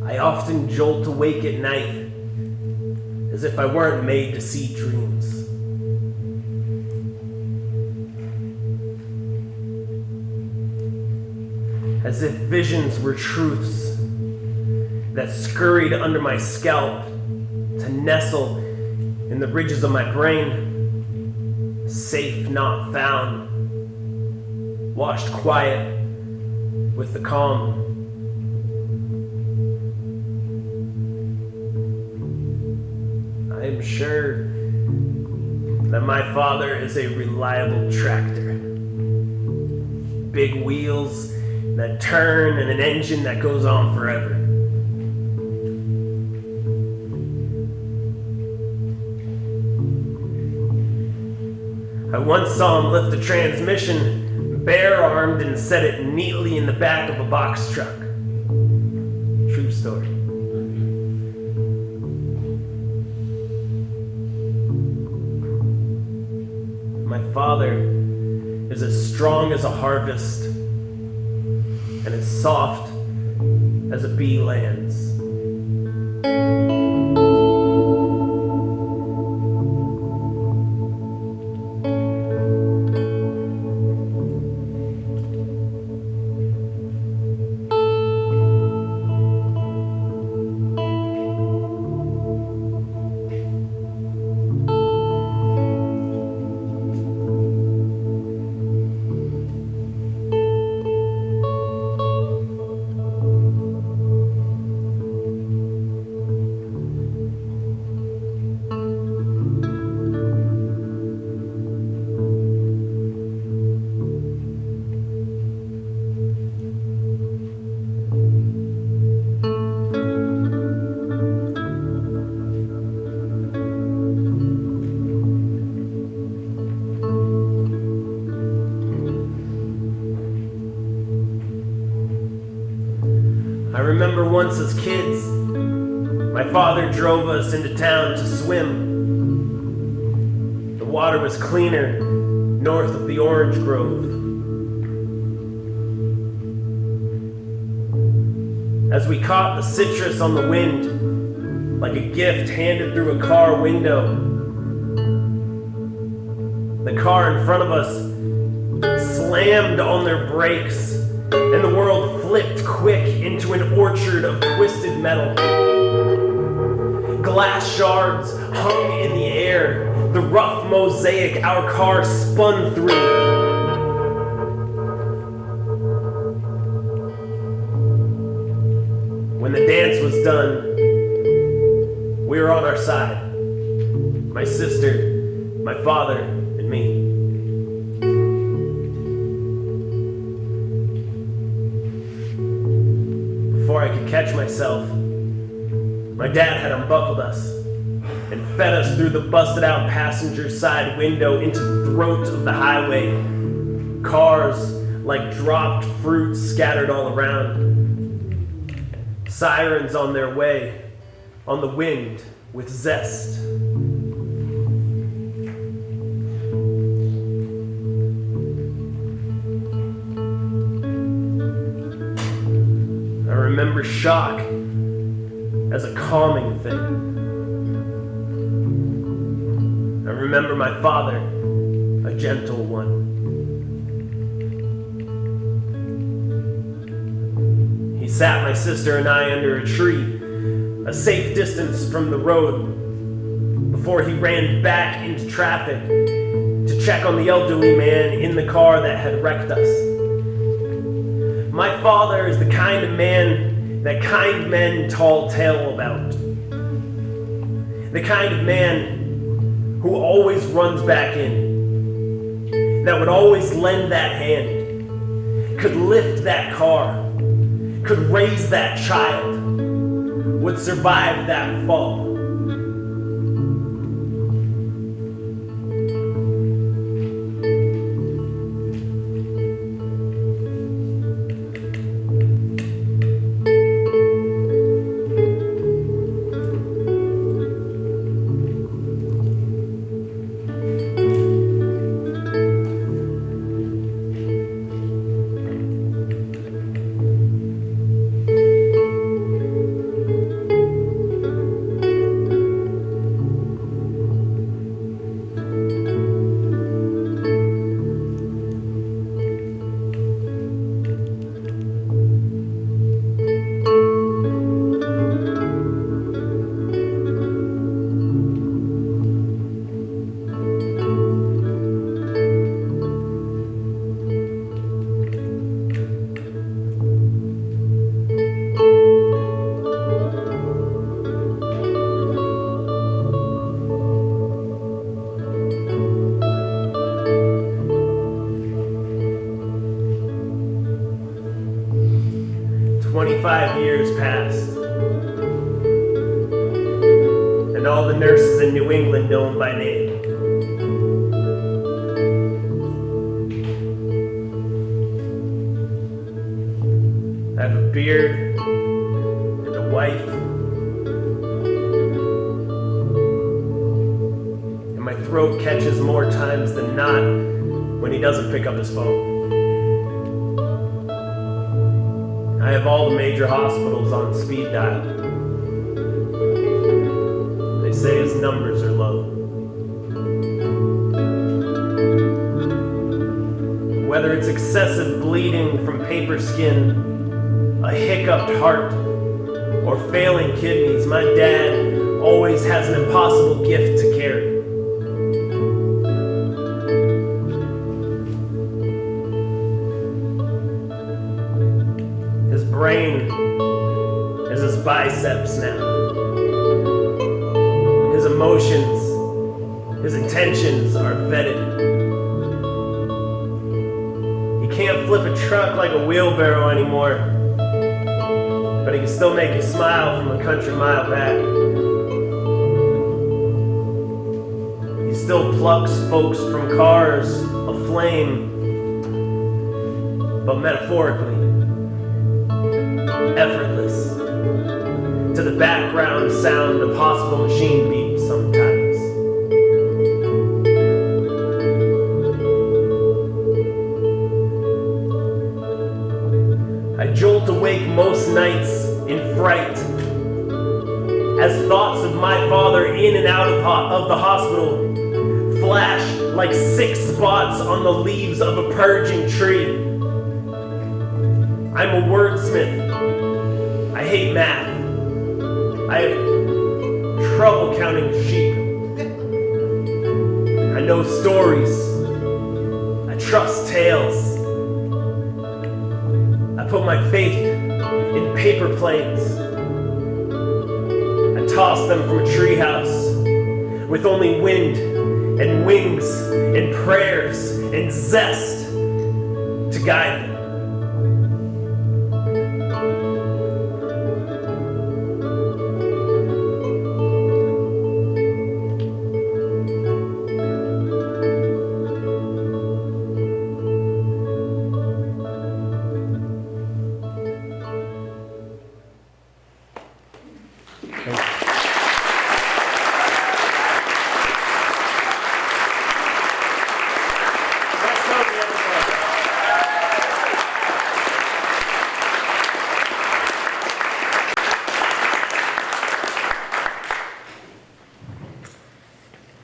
I often jolt awake at night, as if I weren't made to see dreams. As if visions were truths that scurried under my scalp to nestle in the ridges of my brain, safe not found, washed quiet with the calm. I am sure that my father is a reliable tractor. Big wheels that turn and an engine that goes on forever. I once saw him lift a transmission, bare-armed, and set it neatly in the back of a box truck. True story. My father is as strong as a harvest and as soft as a bee lands. I remember once as kids, my father drove us into town to swim. The water was cleaner north of the orange grove. As we caught the citrus on the wind, like a gift handed through a car window, the car in front of us slammed on their brakes, and the world flipped quick into an orchard of twisted metal. Glass shards hung in the air, the rough mosaic our car spun through. When the dance was done, we were on our side. My sister, my father, and me. Before I could catch myself, my dad had unbuckled us and fed us through the busted out passenger side window into the throat of the highway. Cars like dropped fruit scattered all around. Sirens on their way, on the wind with zest. I remember shock as a calming thing. I remember my father, a gentle one. He sat my sister and I under a tree, a safe distance from the road, before he ran back into traffic to check on the elderly man in the car that had wrecked us. My father is the kind of man that kind men tall tale about. The kind of man who always runs back in, that would always lend that hand, could lift that car, could raise that child, would survive that fall. Years passed, and all the nurses in New England know him by name. I have a beard and a wife, and my throat catches more times than not when he doesn't pick up his phone. I have all the major hospitals on speed dial. They say his numbers are low. Whether it's excessive bleeding from paper skin, a hiccuped heart, or failing kidneys, my dad always has an impossible gift to carry. Brain is his biceps now. His emotions, his intentions are vetted. He can't flip a truck like a wheelbarrow anymore, but he can still make you smile from a country mile back. He still plucks folks from cars aflame, but metaphorically. Effortless, to the background sound of hospital machine beeps sometimes. I jolt awake most nights in fright as thoughts of my father in and out of the hospital flash like 6 spots on the leaves of a purging tree. I'm a wordsmith. I hate math. I have trouble counting sheep. I know stories. I trust tales. I put my faith in paper planes. I toss them from a treehouse with only wind and wings and prayers and zest to guide them.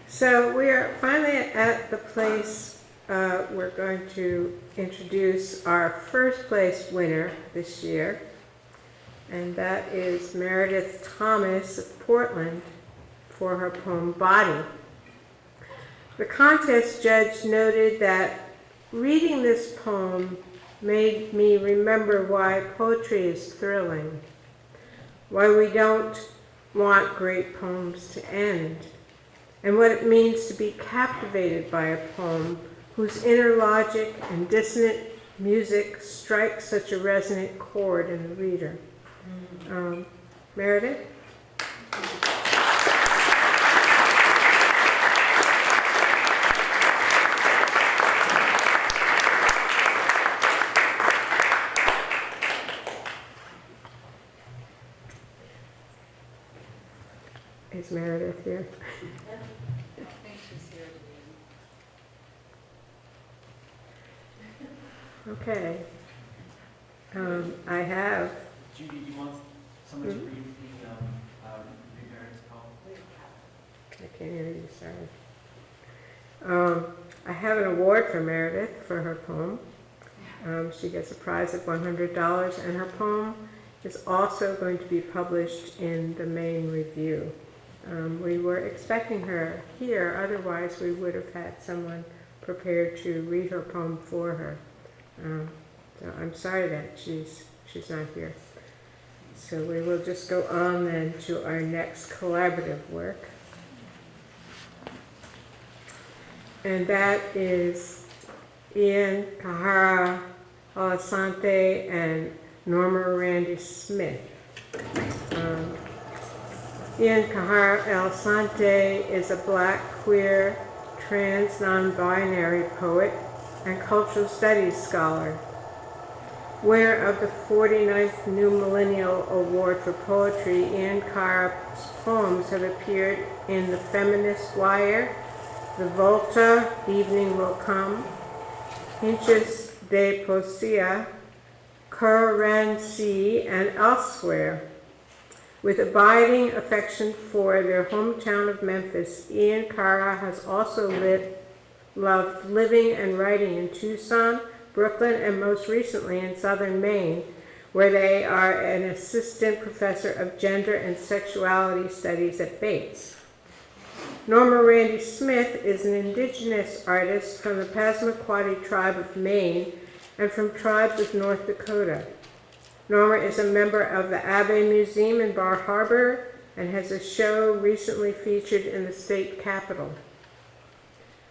So we are finally at the place we're going to introduce our first place winner this year, and that is Meredith Thomas of Portland for her poem Body. The contest judge noted that reading this poem made me remember why poetry is thrilling, why we don't want great poems to end, and what it means to be captivated by a poem whose inner logic and dissonant music strikes such a resonant chord in the reader. Meredith? Is Meredith here? I think she's here today. Okay. I have. Judy, do you want someone to read the parents' call? I can't hear you, sorry. I have an award for Meredith for her poem. She gets a prize of $100, and her poem is also going to be published in the Maine Review. We were expecting her here, otherwise we would have had someone prepared to read her poem for her. So I'm sorry that she's not here. So we will just go on then to our next collaborative work. And that is Ian Kahara Alasante and Norma Randy Smith. Ian Kahara Alasante is a Black, queer, trans, non-binary poet and cultural studies scholar. Winner of the 49th New Millennial Award for Poetry, Ian Kahara's poems have appeared in The Feminist Wire, The Volta, Evening Will Come, Hinchas de Poesia, Currency, and elsewhere. With abiding affection for their hometown of Memphis, Ian Kahara has also loved living and writing in Tucson, Brooklyn, and most recently in southern Maine, where they are an assistant professor of gender and sexuality studies at Bates. Norma Randy Smith is an indigenous artist from the Passamaquoddy tribe of Maine and from tribes of North Dakota. Norma is a member of the Abbey Museum in Bar Harbor and has a show recently featured in the state capitol.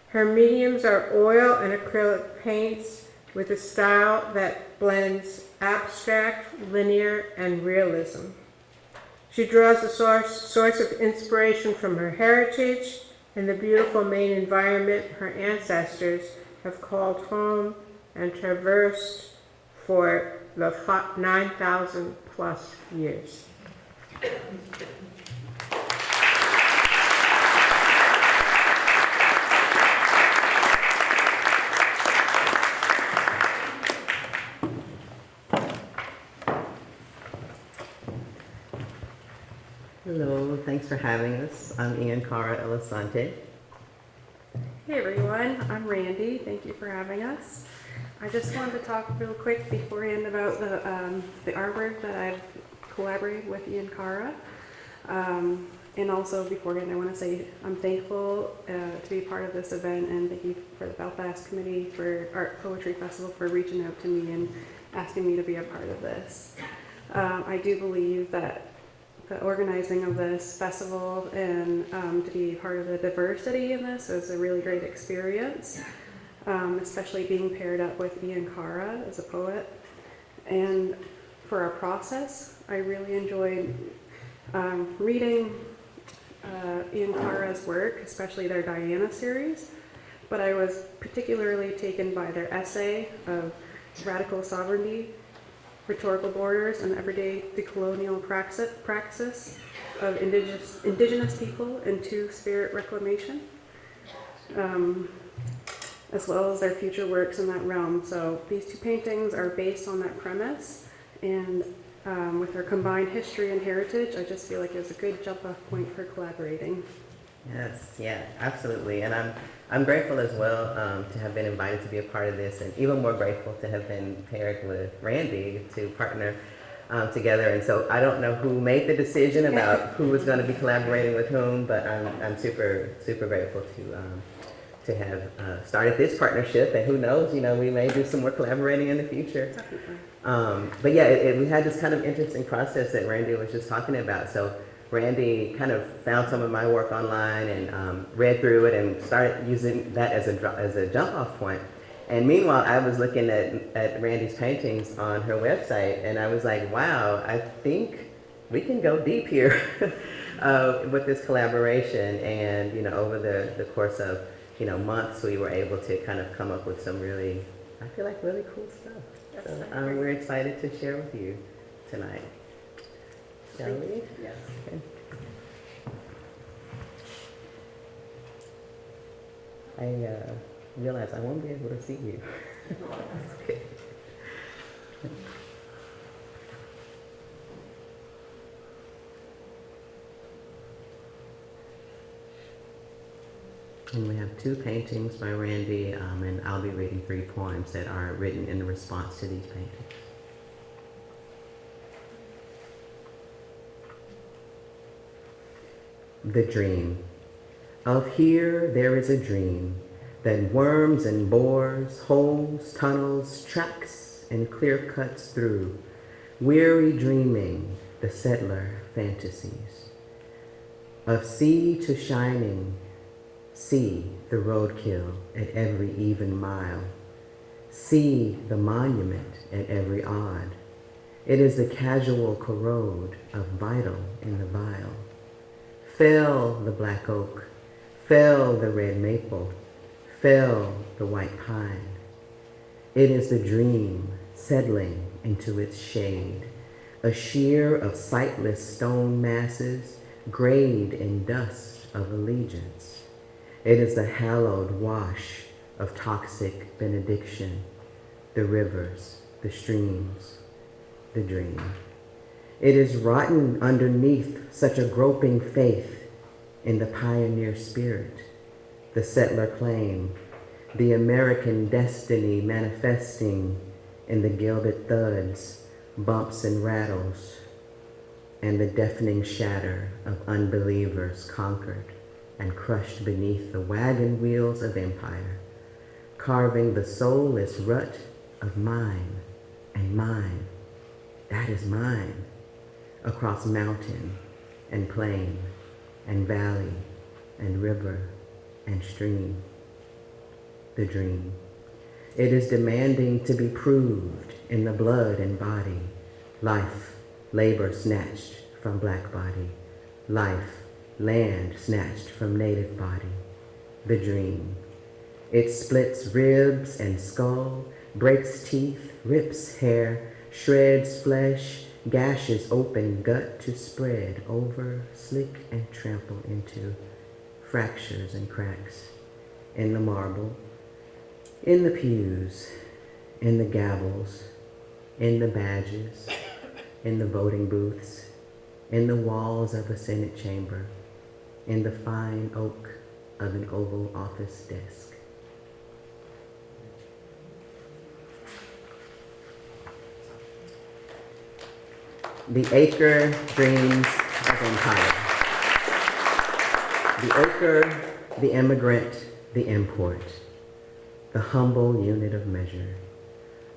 Her mediums are oil and acrylic paints with a style that blends abstract, linear, and realism. She draws a source of inspiration from her heritage and the beautiful Maine environment her ancestors have called home and traversed for the 9,000 plus years. Hello, thanks for having us. I'm Ian Kahara Alasante. Hey everyone, I'm Randy. Thank you for having us. I just wanted to talk real quick beforehand about the artwork that I've collaborated with Ian Kahara. And also beforehand, I want to say I'm thankful to be part of this event, and thank you for the Belfast Committee for Art Poetry Festival for reaching out to me and asking me to be a part of this. I do believe that the organizing of this festival and to be part of the diversity in this was a really great experience. Especially being paired up with Ian Kahara as a poet. And for our process, I really enjoyed reading Ian Kahara's work, especially their Diana series, but I was particularly taken by their essay of radical sovereignty, rhetorical borders, and everyday decolonial praxis of indigenous people and two-spirit reclamation. As well as their future works in that realm. So these two paintings are based on that premise, and with their combined history and heritage, I just feel like it was a good jump-off point for collaborating. Yes, yeah, absolutely. And I'm grateful as well to have been invited to be a part of this, and even more grateful to have been paired with Randy to partner together. And so I don't know who made the decision about who was going to be collaborating with whom, but I'm super, super grateful to have started this partnership, and who knows, we may do some more collaborating in the future. But yeah, we had this kind of interesting process that Randy was just talking about. So Randy kind of found some of my work online and read through it and started using that as a jump off point. And meanwhile, I was looking at Randy's paintings on her website, and I was like, wow, I think we can go deep here with this collaboration. And, you know, over the course of, you know, months, we were able to kind of come up with some really, I feel like, really cool stuff. So we're excited to share with you tonight. Shall we? Yes. Okay. I realize I won't be able to see you. And we have 2 paintings by Randy, and I'll be reading 3 poems that are written in response to these paintings. The dream. Of here there is a dream that worms and bores, holes, tunnels, tracks, and clear cuts through, weary dreaming the settler fantasies. Of sea to shining, see the roadkill at every even mile. See the monument at every odd. It is the casual corrode of vital in the vile. Fell the black oak, fell the red maple, fell the white pine. It is the dream settling into its shade, a sheer of sightless stone masses grayed in dust of allegiance. It is the hallowed wash of toxic benediction, the rivers, the streams, the dream. It is rotten underneath such a groping faith in the pioneer spirit, the settler claim, the American destiny manifesting in the gilded thuds, bumps and rattles, and the deafening shatter of unbelievers conquered and crushed beneath the wagon wheels of empire, carving the soulless rut of mine and mine, that is mine, across mountain and plain and valley and river and stream. The dream. It is demanding to be proved in the blood and body, life, labor snatched from black body, life, land snatched from native body. The dream. It splits ribs and skull, breaks teeth, rips hair, shreds flesh, gashes open gut to spread over, slick and trample into fractures and cracks in the marble, in the pews, in the gavels, in the badges, in the voting booths, in the walls of a Senate chamber, in the fine oak of an Oval Office desk. The acre dreams of empire. The acre, the immigrant, the import, the humble unit of measure,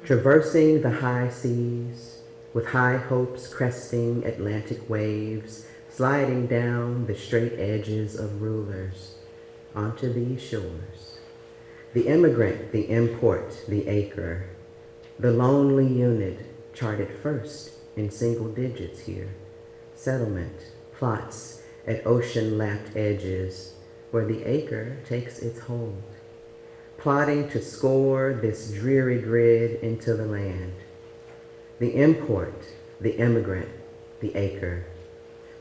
traversing the high seas, with high hopes cresting Atlantic waves, sliding down the straight edges of rulers onto these shores. The immigrant, the import, the acre, the lonely unit charted first in single digits here, settlement, plots at ocean-lapped edges where the acre takes its hold, plotting to score this dreary grid into the land. The import, the immigrant, the acre,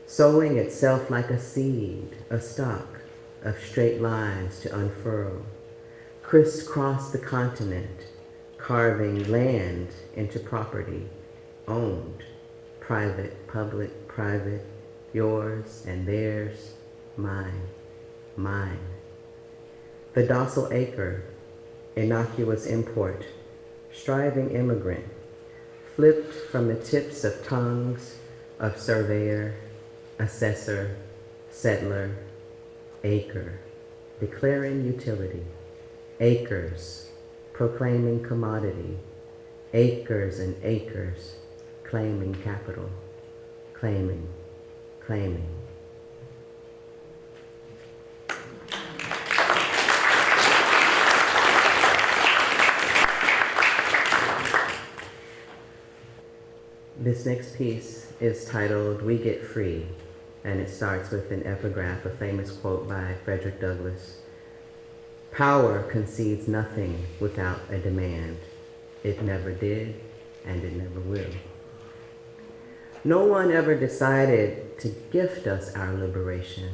sowing itself like a seed, a stalk of straight lines to unfurl, crisscross the continent, carving land into property, owned, private, public, private, yours and theirs, mine, mine. The docile acre, innocuous import, striving immigrant, flipped from the tips of tongues of surveyor, assessor, settler, acre, declaring utility, acres, proclaiming commodity, acres and acres, claiming capital, claiming, claiming. This next piece is titled We Get Free, and it starts with an epigraph, a famous quote by Frederick Douglass. Power concedes nothing without a demand. It never did, and it never will. No one ever decided to gift us our liberation.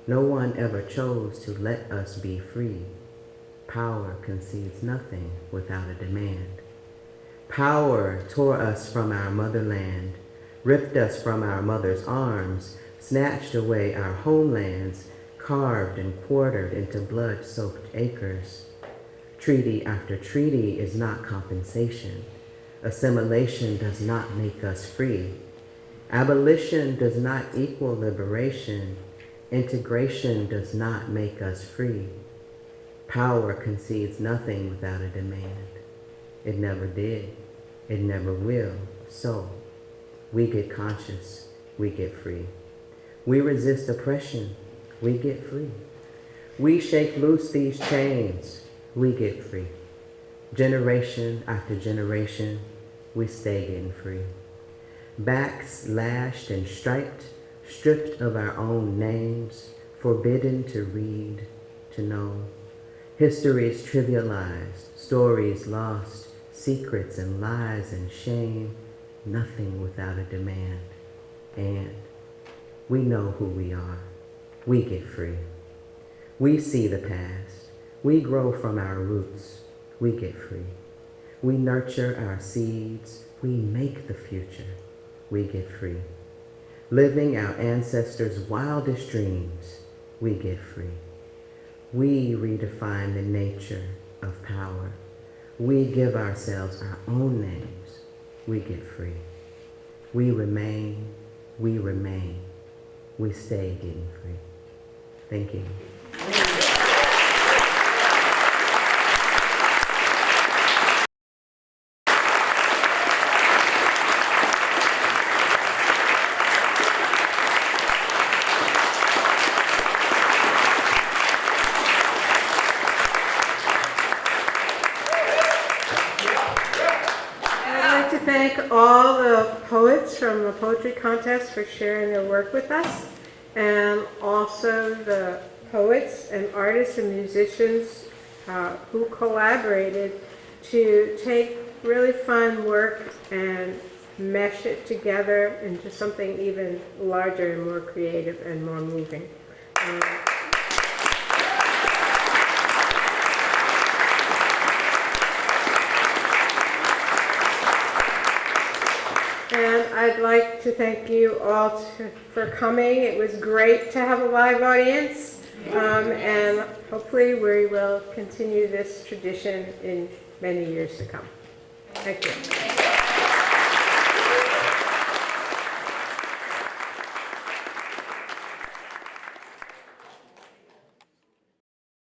No one ever chose to let us be free. Power concedes nothing without a demand. Power tore us from our motherland, ripped us from our mother's arms, snatched away our homelands, carved and quartered into blood-soaked acres. Treaty after treaty is not compensation. Assimilation does not make us free. Abolition does not equal liberation. Integration does not make us free. Power concedes nothing without a demand. It never did. It never will. So, we get conscious. We get free. We resist oppression. We get free. We shake loose these chains. We get free. Generation after generation, we stay getting free. Backs lashed and striped, stripped of our own names, forbidden to read, to know. Histories trivialized, stories lost, secrets and lies and shame, nothing without a demand. And we know who we are. We get free. We see the past. We grow from our roots. We get free. We nurture our seeds. We make the future. We get free. Living our ancestors' wildest dreams. We get free. We redefine the nature of power. We give ourselves our own names. We get free. We remain. We remain. We stay getting free. Thank you. Thank all the poets from the poetry contest for sharing their work with us, and also the poets and artists and musicians who collaborated to take really fun work and mesh it together into something even larger and more creative and more moving. And I'd like to thank you all for coming. It was great to have a live audience, and hopefully we will continue this tradition in many years to come. Thank you.